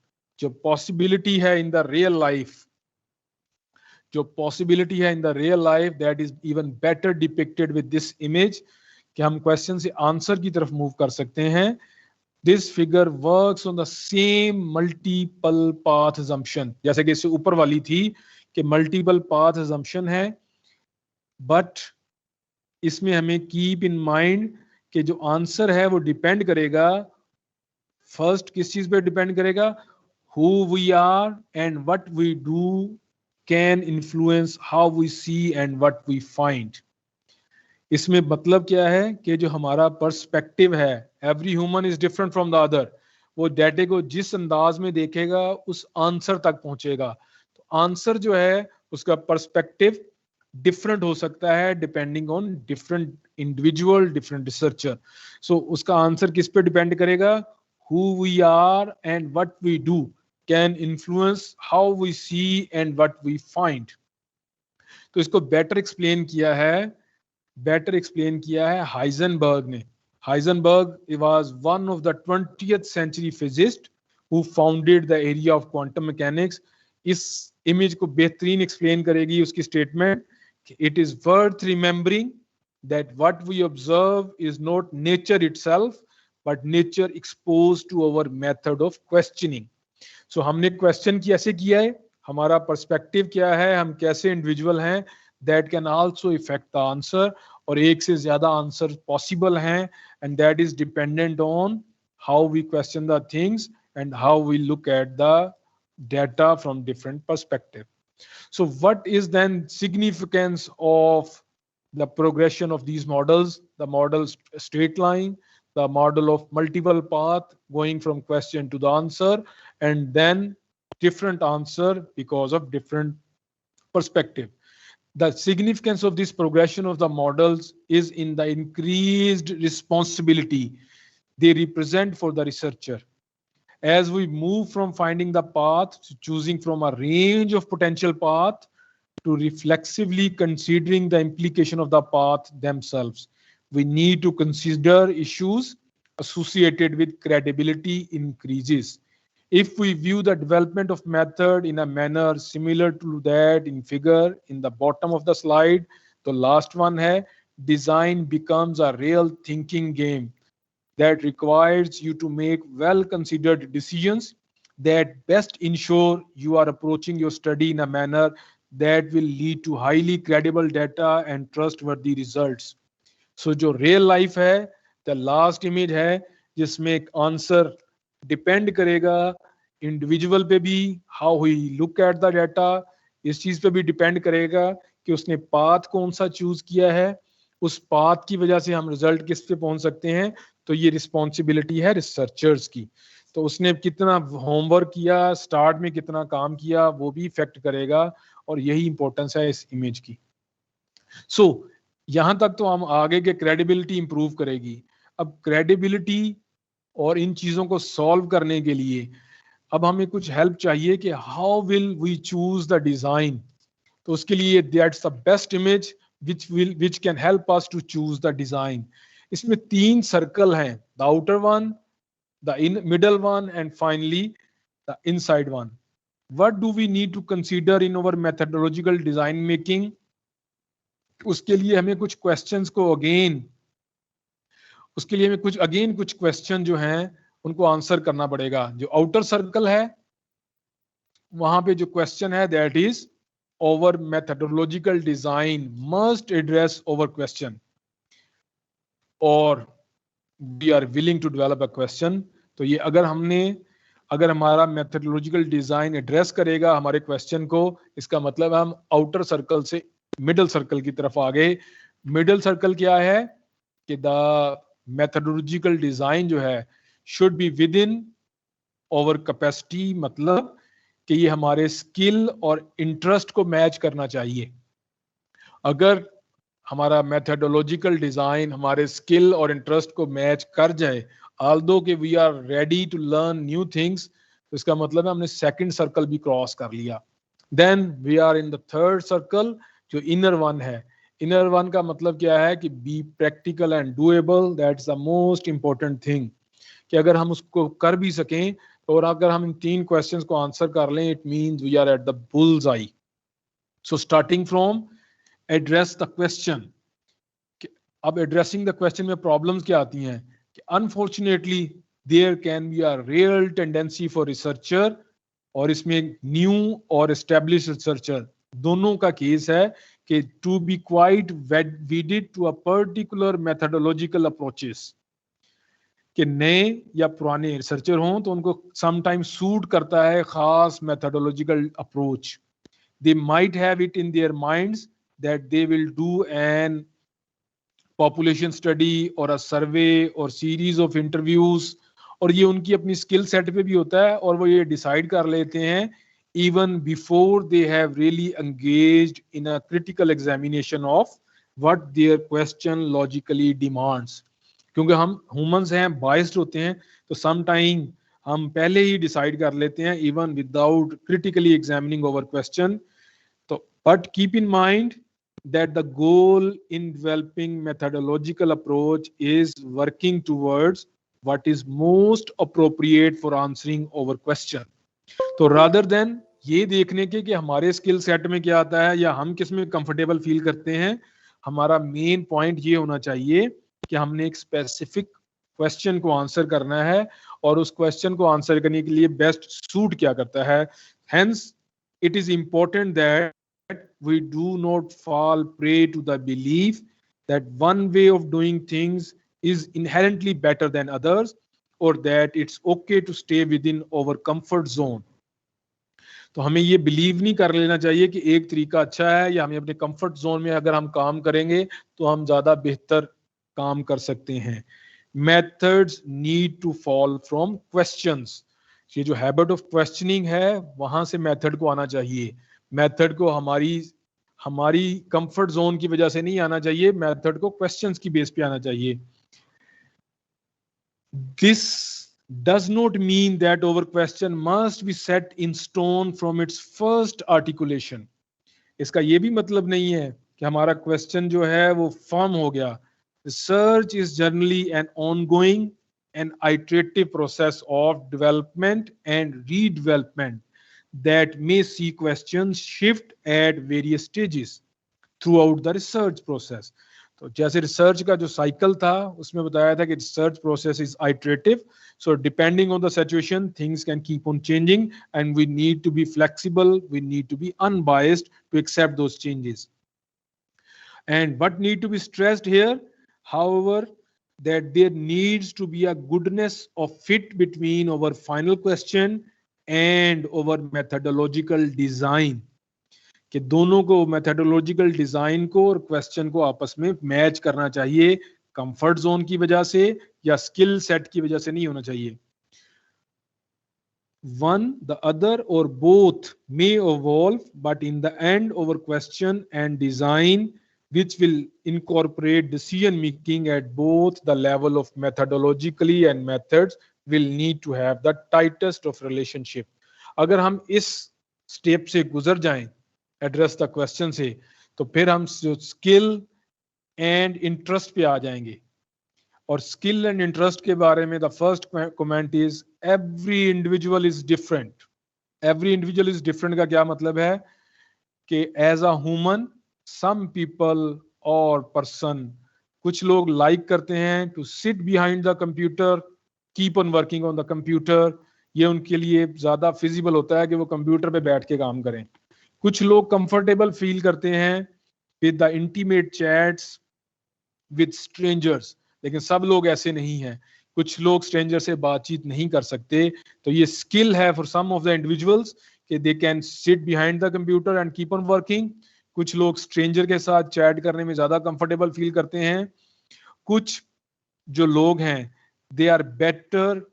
जो पॉसिबिलिटी है इन द रियल लाइफ, जो पॉसिबिलिटी है in the real life, that is even better depicted with this image कि हम क्वेश्चन से आंसर की तरफ मूव कर सकते हैं। This figure works on the same multiple path assumption, जैसे कि इससे ऊपर वाली थी कि मल्टीपल पाथ असम्पशन है, बट इसमें हमें कीप इन माइंड कि जो आंसर है वो डिपेंड करेगा, फर्स्ट किस चीज पे डिपेंड करेगा, who we are and what we do can influence how we see and what we find. इसमें मतलब क्या है कि जो हमारा पर्सपेक्टिव है, every human is different from the other, वो डेटे को जिस अंदाज में देखेगा उस आंसर तक पहुंचेगा। तो आंसर जो है उसका पर्सपेक्टिव डिफरेंट हो सकता है depending on different individual, different researcher. So उसका आंसर किस पे डिपेंड करेगा, who we are and what we do can influence how we see and what we find. तो इसको बेटर एक्सप्लेन किया है बेटर एक्सप्लेन किया है हाइजेनबर्ग ने। Heisenberg was one of the 20th century physicist who founded the area of quantum mechanics. इस image को बेहतरीन एक्सप्लेन करेगी उसकी statement, it is worth remembering that what we observe is not nature itself but nature exposed to our method of questioning. So हमने question कैसे किया है, हमारा पर्सपेक्टिव क्या है, हम कैसे इंडिविजुअल हैं, that can also affect the answer, और एक से ज्यादा आंसर पॉसिबल हैं, and that is dependent on how we question the things and how we look at the data from different perspective. So what is then significance of the progression of these models? The model straight line, the model of multiple path going from question to the answer, and then different answer because of different perspective. The significance of this progression of the models is in the increased responsibility they represent for the researcher. As we move from finding the path to choosing from a range of potential path to reflexively considering the implication of the path themselves, we need to consider issues associated with credibility increases. If we view the development of method in a manner similar to that in figure in the bottom of the slide, the last one hai, design becomes a real thinking game that requires you to make well considered decisions that best ensure you are approaching your study in a manner that will lead to highly credible data and trustworthy results. So जो real life है, the last image है जिसमें answer depend करेगा individual पे भी, how he look at the data, इस चीज पे भी डिपेंड करेगा कि उसने पाथ कौन सा चूज किया है, उस पाथ की वजह से हम रिजल्ट किस पे पहुंच सकते हैं। तो ये रिस्पॉन्सिबिलिटी है रिसर्चर्स की। तो उसने कितना होमवर्क किया, स्टार्ट में कितना काम किया, वो भी इफेक्ट करेगा, और यही इंपॉर्टेंस है इस इमेज की। सो यहां तक तो हम आगे के क्रेडिबिलिटी इंप्रूव करेगी। अब क्रेडिबिलिटी और इन चीजों को सॉल्व करने के लिए अब हमें कुछ हेल्प चाहिए कि how will we choose the design. तो उसके लिए that's the best image which can help us to choose the design. इसमें 3 सर्कल हैं, the outer one, the middle one, and finally the inside one. What do we need to consider in our methodological design making? उसके लिए हमें कुछ questions को कुछ question जो हैं उनको आंसर करना पड़ेगा। जो आउटर सर्कल है वहां पे जो क्वेश्चन है that is our methodological design must address our question or we are willing to develop a question. तो ये अगर हमारा methodological design address करेगा हमारे question को, इसका मतलब हम outer circle से middle circle की तरफ आ गए। middle circle क्या है कि the methodological design जो है should be within our capacity, मतलब कि ये हमारे स्किल और इंटरेस्ट को मैच करना चाहिए। अगर हमारा मेथोडोलॉजिकल डिजाइन हमारे स्किल और इंटरेस्ट को मैच कर जाए, ऑल्दो कि we are ready to learn new things, तो इसका मतलब है हमने सेकंड सर्कल भी क्रॉस कर लिया। Then we are in the third circle जो इनर वन है। इनर वन का मतलब क्या है कि be practical and doable, that's the most important thing, कि अगर हम उसको कर भी सकें और अगर हम इन 3 क्वेश्चंस को आंसर कर लें, it means we are at the bull's eye. So starting from address the question. अब एड्रेसिंग द क्वेश्चन में प्रॉब्लम्स क्या आती हैं कि unfortunately there can be a real tendency for researcher, और इसमें न्यू और एस्टेब्लिश रिसर्चर दोनों का केस है कि to be quite wedded to a particular methodological approaches, कि नए या पुराने रिसर्चर हों तो उनको समटाइम सूट करता है खास methodological approach. They might have it in their minds that they will do an population study और अ सर्वे और सीरीज ऑफ इंटरव्यूज, और ये उनकी अपनी स्किल सेट पे भी होता है, और वो ये डिसाइड कर लेते हैं even before they have really engaged in a critical examination of what their question logically demands. क्योंकि हम ह्यूमंस हैं, बाइस्ड होते हैं, तो सम टाइम हम पहले ही डिसाइड कर लेते हैं even without critically examining our question. तो but keep in mind that the goal in developing methodological approach is working towards what is most appropriate for answering our question. तो rather than ये देखने के कि हमारे स्किल सेट में क्या आता है या हम किस में कंफर्टेबल फील करते हैं, हमारा मेन पॉइंट ये होना चाहिए कि हमने एक स्पेसिफिक क्वेश्चन को आंसर करना है और उस क्वेश्चन को आंसर करने के लिए बेस्ट सूट क्या करता है. Hence it is important that we do not fall prey to the belief that one way of doing things is inherently better than others, or that it's okay to stay within our comfort zone. तो हमें ये believe नहीं कर लेना चाहिए कि एक तरीका अच्छा है या हमें अपने कंफर्ट जोन में अगर हम काम करेंगे तो हम ज्यादा बेहतर काम कर सकते हैं. Methods need to fall from questions. ये जो हैबिट ऑफ क्वेश्चनिंग है वहां से मेथड को आना चाहिए. मेथड को हमारी कंफर्ट जोन की वजह से नहीं आना चाहिए, मेथड को क्वेश्चंस की बेस पे आना चाहिए. This does not mean that our question must be set in stone from its first articulation. इसका ये भी मतलब नहीं है कि हमारा क्वेश्चन जो है वो फॉर्म हो गया. Research is generally an ongoing and iterative process of development and redevelopment that may see questions shift at various stages throughout the research process. तो जैसे रिसर्च का जो साइकिल था उसमें बताया था कि research process is iterative, so depending on the situation things can keep on changing and we need to be flexible, we need to be unbiased to accept those changes. And what need to be stressed here, however, that there needs to be a goodness of fit between our final question and our methodological design. कि दोनों को methodological design को और question को आपस में match करना चाहिए. कंफर्ट जोन की वजह से या स्किल सेट की वजह से नहीं होना चाहिए. One, the other, or both may evolve, but in the end, our question and design, which will incorporate decision making at both the level of methodologically and methods, will need to have the tightest of relationship. अगर हम इस step से गुजर जाएं address the question से, तो फिर हम जो स्किल एंड इंटरेस्ट पे आ जाएंगे. और स्किल एंड इंटरेस्ट के बारे में the first comment is every individual is different. Every individual is different का क्या मतलब है कि as a human some people और पर्सन, कुछ लोग लाइक करते हैं to sit behind the computer, keep on working on the computer. ये उनके लिए ज्यादा फिजिबल होता है कि वो कंप्यूटर पे बैठ के काम करें. कुछ लोग कंफर्टेबल फील करते हैं with the intimate chats with strangers, लेकिन सब लोग ऐसे नहीं हैं. कुछ लोग स्ट्रेंजर से बातचीत नहीं कर सकते. तो ये स्किल है for some of the individuals कि they can sit behind the computer and keep on working. कुछ लोग स्ट्रेंजर के साथ चैट करने में ज्यादा कंफर्टेबल फील करते हैं. कुछ जो लोग हैं they are better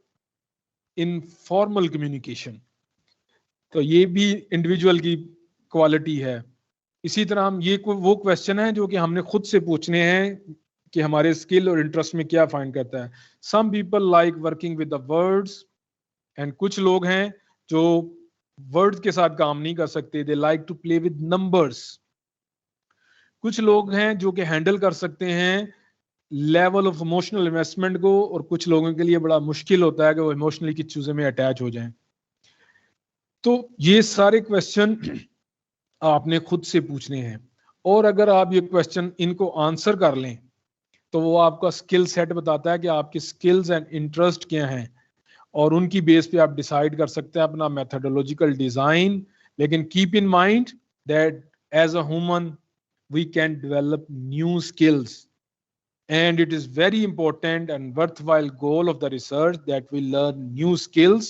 in formal communication. तो ये भी इंडिविजुअल की क्वालिटी है. इसी तरह हम ये वो क्वेश्चन है जो कि हमने खुद से पूछने हैं कि हमारे स्किल और इंटरेस्ट में क्या फाइंड करता है. Some people like working with the words, and कुछ लोग हैं जो वर्ड्स के साथ काम नहीं कर सकते, they like to play with numbers. कुछ लोग हैं जो कि हैंडल कर सकते हैं लेवल ऑफ इमोशनल इन्वेस्टमेंट को, और कुछ लोगों के लिए बड़ा मुश्किल होता है कि वो इमोशनली किसी चीज़ों में अटैच हो जाएं. तो ये सारे क्वेश्चन आपने खुद से पूछने हैं, और अगर आप ये क्वेश्चन इनको आंसर कर लें तो वो आपका स्किल सेट बताता है कि आपकी स्किल्स एंड इंटरेस्ट क्या हैं, और उनकी बेस पे आप डिसाइड कर सकते हैं अपना मेथोडोलॉजिकल डिजाइन. लेकिन keep in mind that as a human we can develop new skills, and it is very important and worthwhile goal of the research that we learn new skills.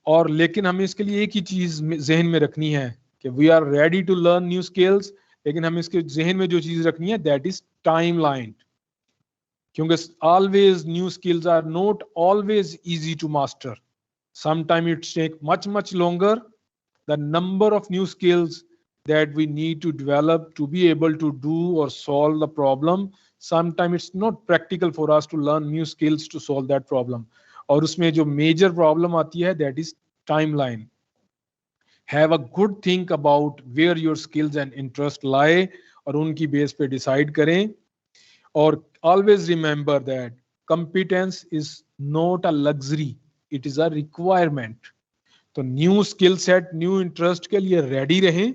और लेकिन हमें इसके लिए एक ही चीज जहन में रखनी है कि we are ready to learn new skills, लेकिन हमें इसके जहन में जो चीज रखनी है that is timeline. क्योंकि always new skills are not always easy to master. Sometimes it takes much longer. The number of new skills that we need to develop to be able to do or solve the problem, sometimes it's not practical for us to learn new skills to solve that problem. और उसमें जो major problem आती है that is timeline. Have a good think about where your skills and interest lie, और उनकी base पे decide करें। और always remember that competence is not a luxury, it is a requirement. तो new skill set, new interest के लिए ready रहें,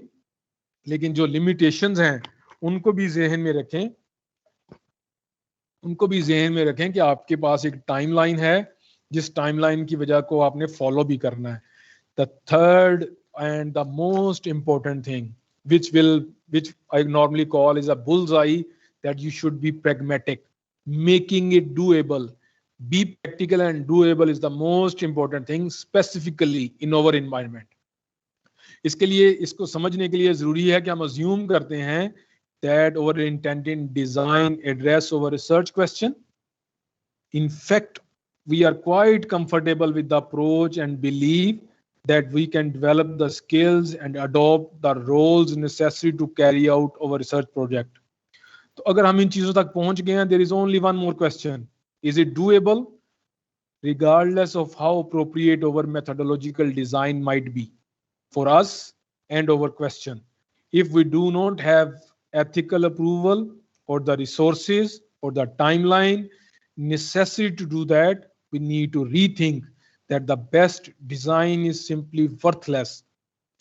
लेकिन जो लिमिटेशंस हैं उनको भी जहन में रखें, कि आपके पास एक टाइमलाइन है, जिस टाइमलाइन की वजह को आपने फॉलो भी करना है। The third and the most important thing, which I normally call is a bullseye, that you should be pragmatic, making it doable. Be practical and doable is the most important thing, specifically in our environment. इसके लिए, इसको समझने के लिए जरूरी है कि हम assume करते हैं that our intended design address our research question. In fact, we are quite comfortable with the approach and believe that we can develop the skills and adopt the roles necessary to carry out our research project. तो अगर हम इन चीजों तक पहुंच गए हैं, there is only one more question: is it doable? Regardless of how appropriate our methodological design might be for us and our question, if we do not have ethical approval or the resources or the timeline necessary to do that, we need to rethink that the best design is simply worthless.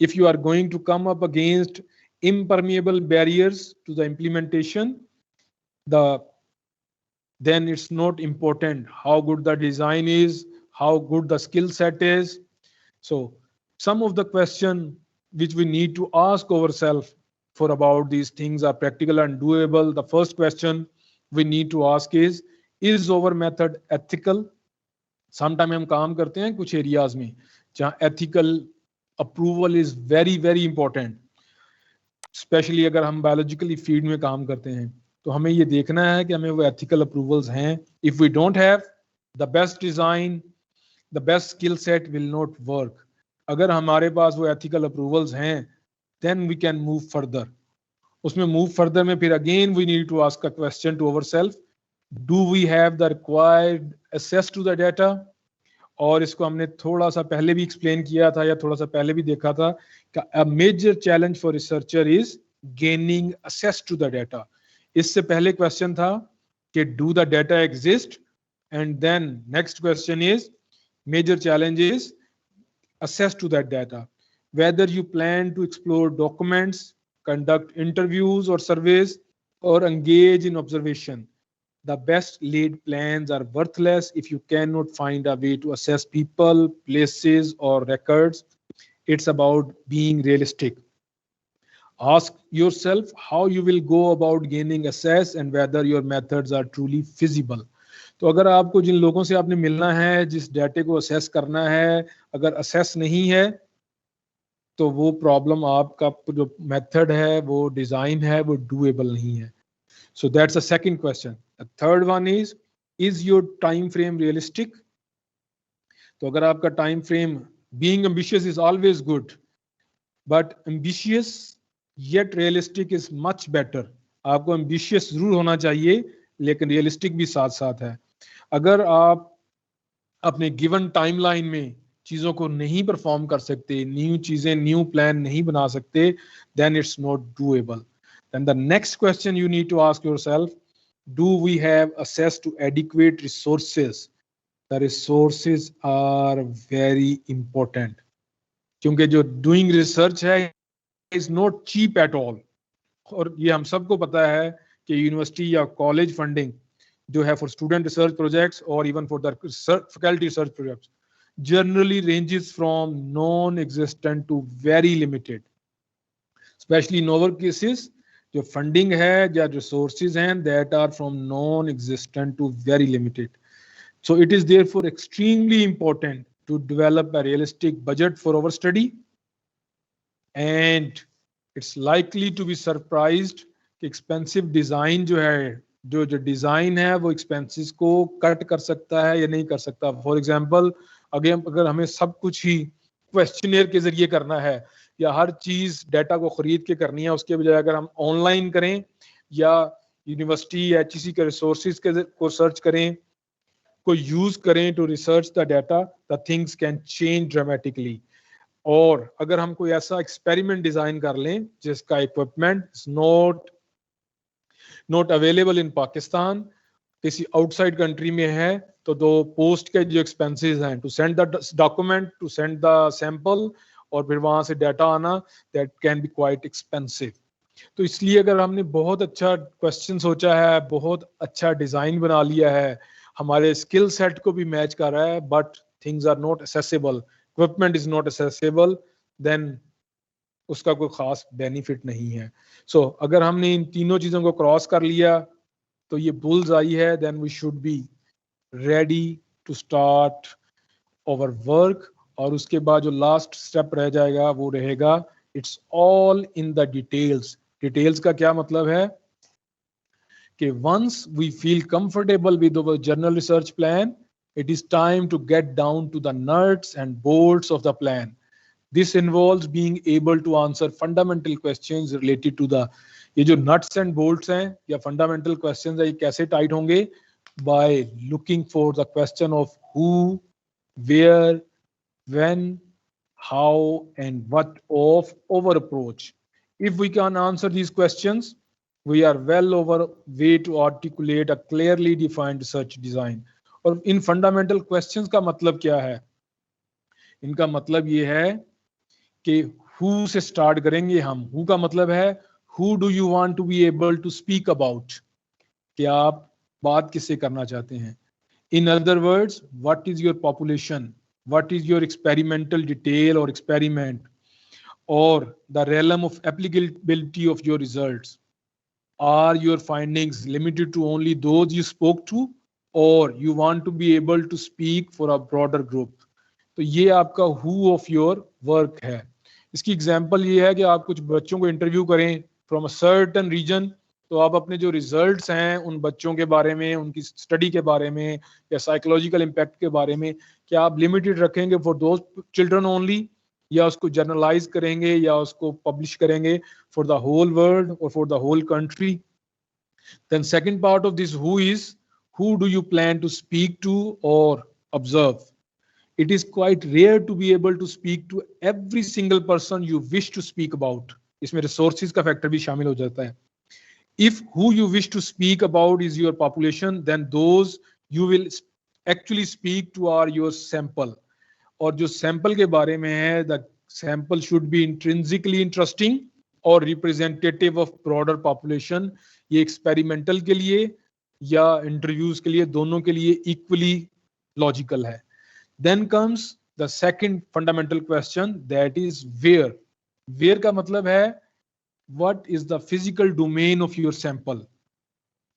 If you are going to come up against impermeable barriers to the implementation, then it's not important how good the design is, how good the skill set is. So some of the question which we need to ask ourselves for about these things are practical and doable. The first question we need to ask is our method ethical? Sometime हम काम करते हैं कुछ areas में जहाँ ethical approval is very very important, specially अगर हम biologically field में काम करते हैं तो हमें ये देखना है कि हमें वो एथिकल अप्रूवल्स हैं. If we don't have the best design, the best skill set will not work. अगर हमारे पास वो एथिकल अप्रूवल्स हैं then we can move further. उसमें मूव फर्दर में फिर again we need to ask a question to ourselves, do we have the required access to the data. और इसको हमने थोड़ा सा पहले भी एक्सप्लेन किया था या थोड़ा सा पहले भी देखा था कि a major challenge for researcher is gaining access to the data. इससे पहले क्वेश्चन था कि do the data exist, and then next question is major challenge is access to that data. Whether you plan to explore documents, conduct interviews or surveys, or engage in observation, the best laid plans are worthless if you cannot find a way to assess people, places, or records. It's about being realistic. Ask yourself how you will go about gaining access and whether your methods are truly feasible. तो अगर आपको जिन लोगों से आपने मिलना है, जिस डाटे को असेस करना है, अगर असेस नहीं है तो वो प्रॉब्लम, आपका जो मेथड है, वो डिजाइन है, वो डूएबल नहीं है. So that's a second question. The third one is your time frame realistic. तो अगर आपका time frame, being ambitious is always good, but ambitious yet realistic is much better. आपको एम्बिशियस जरूर होना चाहिए लेकिन रियलिस्टिक भी साथ साथ है. अगर आप अपने गिवन टाइमलाइन में चीजों को नहीं परफॉर्म कर सकते, न्यू चीजें, न्यू प्लान नहीं बना सकते, then it's not doable. Then the next question you need to ask yourself, do we have access to adequate resources. The resources are very important, क्योंकि जो डूइंग रिसर्च है is not cheap at all. और ये हम सबको पता है कि यूनिवर्सिटी या कॉलेज फंडिंग जो है फॉर स्टूडेंट रिसर्च प्रोजेक्ट्स और even for the faculty research projects generally ranges from non existent to very limited. Specially novel cases जो फंडिंग है या रिसोर्सेज हैं, that are from non existent to very limited. So it is therefore extremely important to develop a realistic budget for our study, and it's likely to be surprised कि expensive design जो है, जो design है वो expenses को cut कर सकता है या नहीं कर सकता. फॉर एग्जांपल, अगर हमें सब कुछ ही क्वेश्चनियर के जरिए करना है या हर चीज डाटा को खरीद के करनी है, उसके बजाय अगर हम ऑनलाइन करें या यूनिवर्सिटी या एचईसी के रिसोर्सेज को सर्च करें, को यूज करें to research the data, the things can change dramatically. और अगर हम कोई ऐसा एक्सपेरिमेंट डिजाइन कर लें जिसका equipment is not not available in Pakistan, किसी आउटसाइड कंट्री में है, तो दो पोस्ट के जो एक्सपेंसेस हैं to send the document, to send the sample, और फिर वहां से डाटा आना, that can be quite expensive. तो इसलिए अगर हमने बहुत अच्छा क्वेश्चन सोचा है, बहुत अच्छा डिजाइन बना लिया है, हमारे स्किल सेट को भी मैच कर रहा है, but things are not accessible, equipment is not accessible, then उसका कोई खास बेनिफिट नहीं है। सो अगर हमने इन तीनों चीजों को क्रॉस कर लिया तो ये बुल्स आई है, then we should be ready to start our work. और उसके बाद जो लास्ट स्टेप रह जाएगा वो रहेगा it's all in the details. Details का क्या मतलब है कि once we feel comfortable with our general research plan, it is time to get down to the nuts and bolts of the plan. This involves being able to answer fundamental questions related to the, ये जो nuts and bolts हैं या fundamental questions हैं, ये कैसे tight होंगे? By looking for the question of who, where, when, how, and what of our approach. If we can answer these questions, we are well over way to articulate a clearly defined research design. और इन fundamental questions का मतलब क्या है? इनका मतलब ये है कि हु से स्टार्ट करेंगे हम। हु का मतलब है who do you want to be able to speak about, कि आप बात किससे करना चाहते हैं। In other words, what is your population, what is your experimental detail और एक्सपेरिमेंट, और the realm of applicability of your results. Are your findings limited to only those you spoke to, or you want to be able to speak for a broader group? तो ये आपका who of your work है। इसकी example ये है कि आप कुछ बच्चों को इंटरव्यू करें फ्रॉम अ सर्टेन रीजन, तो आप अपने जो रिजल्ट्स हैं उन बच्चों के बारे में, उनकी स्टडी के बारे में या साइकोलॉजिकल इम्पैक्ट के बारे में, क्या आप लिमिटेड रखेंगे फॉर दोज चिल्ड्रन ओनली, या उसको जर्नलाइज करेंगे या उसको पब्लिश करेंगे फॉर द होल वर्ल्ड और for the whole country? Then second part of this who is, who do you plan to speak to or observe? It is quite rare to be able to speak to every single person you wish to speak about. इसमें resources का factor भी शामिल हो जाता है। If who you wish to speak about is your population, then those you will actually speak to are your sample. और जो sample के बारे में है, the sample should be intrinsically interesting और representative of broader population. ये experimental के लिए या इंटरव्यूज के लिए, दोनों के लिए इक्वली लॉजिकल है। Then comes the second fundamental question, that is where. Where का मतलब है what is the physical domain of your sample.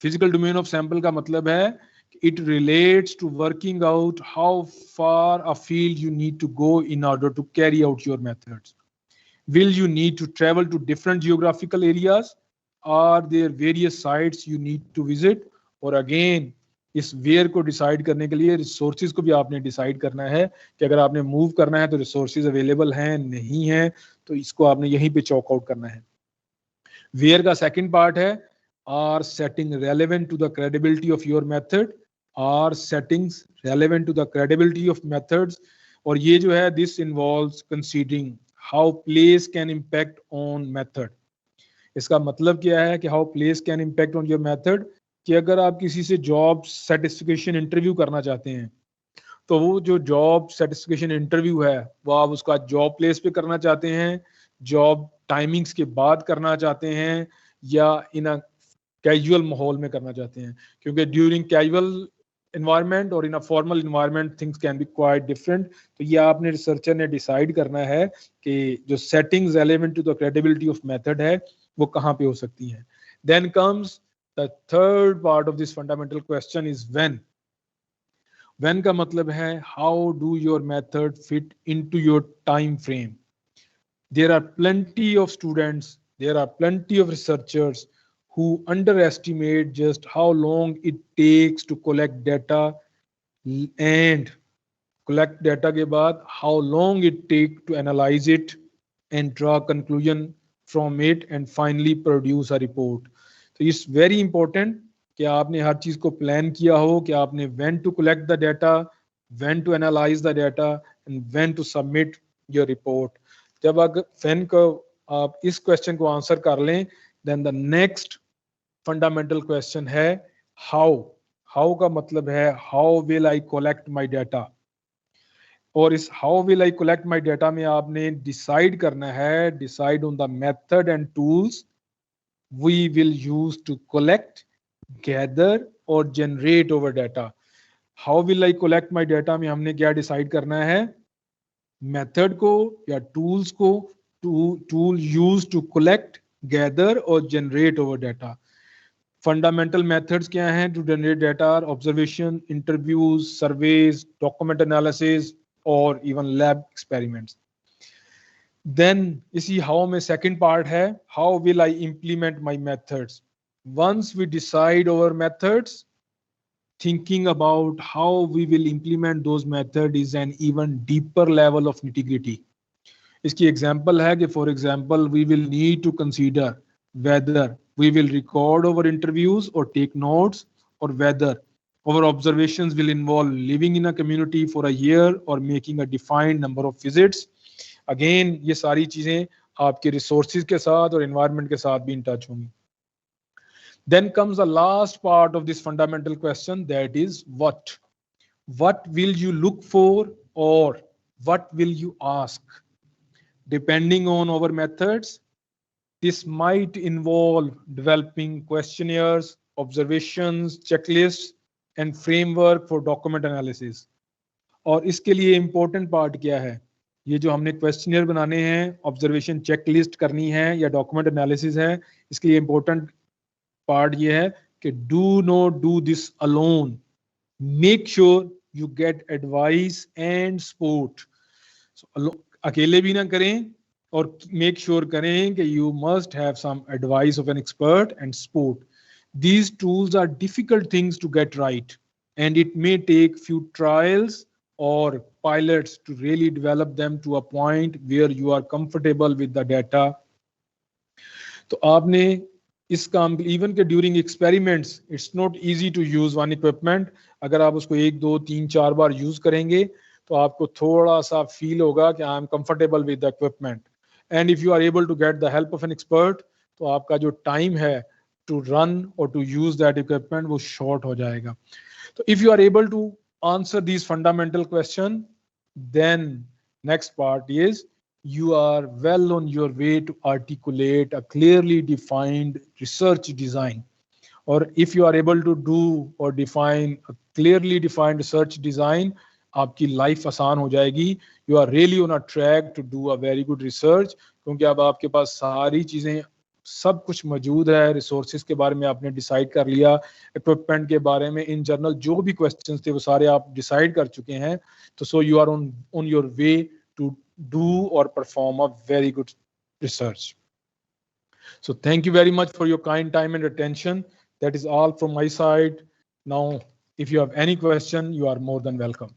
Physical domain of sample का मतलब है it relates to working out how far a field you need to go in order to carry out your methods. Will you need to travel to different geographical areas? Are there various sites you need to visit? और again इस where को decide करने के लिए resources को भी आपने decide करना है कि अगर आपने मूव करना है तो रिसोर्सेज अवेलेबल हैं नहीं हैं, तो इसको आपने यहीं पे चॉक आउट करना है। वेयर का सेकंड पार्ट है are setting relevant to the credibility of your method, are settings relevant to the credibility of methods. और ये जो है this involves considering how place can impact on method. इसका मतलब क्या है कि how place can impact on your method, कि अगर आप किसी से जॉब सेटिस्फिकेशन इंटरव्यू करना चाहते हैं तो वो जो जॉब सेटिस्फिकेशन इंटरव्यू है वो आप उसका जॉब प्लेस पे करना चाहते हैं, जॉब टाइमिंग्स के बाद करना चाहते हैं, या इन अ कैजुअल माहौल में करना चाहते हैं। क्योंकि ड्यूरिंग कैजुअल इन्वायरमेंट और in a formal environment things can be quite different. तो ये आपने रिसर्चर ने डिसाइड करना है कि जो settings relevant to the credibility of method है वो कहाँ पे हो सकती हैं। Then comes the third part of this fundamental question is when. When का मतलब है how do your method fit into your time frame. There are plenty of students, there are plenty of researchers who underestimate just how long it takes to collect data, and collect data के बाद how long it take to analyze it and draw conclusion from it and finally produce a report. So it's very important कि आपने हर चीज को plan किया हो कि आपने when to collect the data, when to analyze the data and when to submit your report. जब अगर when को आप इस क्वेश्चन को आंसर कर लें, then the next fundamental question है हाउ का मतलब है how will I collect my data, और इस how will I collect my data में आपने डिसाइड करना है, decide on the method and tools we will use to collect, gather और generate our data. How will I collect my data में हमने क्या डिसाइड करना है, मेथड को या टूल्स को, tool use to collect, gather और generate our data. Fundamental methods क्या हैं to generate data, observation, interviews, surveys, document analysis और इवन लैब एक्सपेरिमेंट्स। देन इसी हाउ में सेकंड पार्ट है how will I implement my methods. Once we decide our methods, thinking about how we will implement those methods is an even deeper level of nitty-gritty. इसकी example है कि for example we will need to consider whether we will record our interviews or take notes, or whether our observations will involve living in a community for a year or making a defined number of visits. Again, ये सारी चीजें आपके resources के साथ और environment के साथ भी इन टच होंगी। Then comes the last part of this fundamental question, that is what. What will you look for or what will you ask? Depending on our methods, this might involve developing questionnaires, observations, checklists, and framework for document analysis. और इसके लिए important part क्या है, ये जो हमने questionnaire बनाने हैं, ऑब्जर्वेशन चेकलिस्ट करनी है या डॉक्यूमेंट एनालिसिस है, इसके लिए इंपॉर्टेंट पार्ट ये है कि do not do this alone, make sure you get advice and support. अकेले भी ना करें और मेक श्योर करें कि you must have some advice of an expert and support. These tools are difficult things to get right and it may take few trials or pilots to really develop them to a point where you are comfortable with the data. तो आपने इस काम even के during experiments it's not easy to use one equipment. अगर आप उसको 1 2 3 4 बार use करेंगे तो आपको थोड़ा सा फील होगा कि I am comfortable with the equipment, and if you are able to get the help of an expert तो आपका जो टाइम है टू रन और टू यूज दैट इक्विपमेंट वो शॉर्ट हो जाएगा। तो if you are able to answer these fundamental questions, then next part is you are well on your way to articulate a clearly defined research design. Or if you are able to do or define a clearly defined research design, आपकी life आसान हो जाएगी। You are really on a track to do a very good research, क्योंकि अब आपके पास सारी चीजें सब कुछ मौजूद है। रिसोर्सेज के बारे में आपने डिसाइड कर लिया, इक्विपमेंट के बारे में, इन जनरल जो भी क्वेश्चंस थे वो सारे आप डिसाइड कर चुके हैं। तो so you are on your way to do और perform a very good research. So thank you very much for your kind time and attention. That is all from my side. Now, if you have any question, you are more than welcome.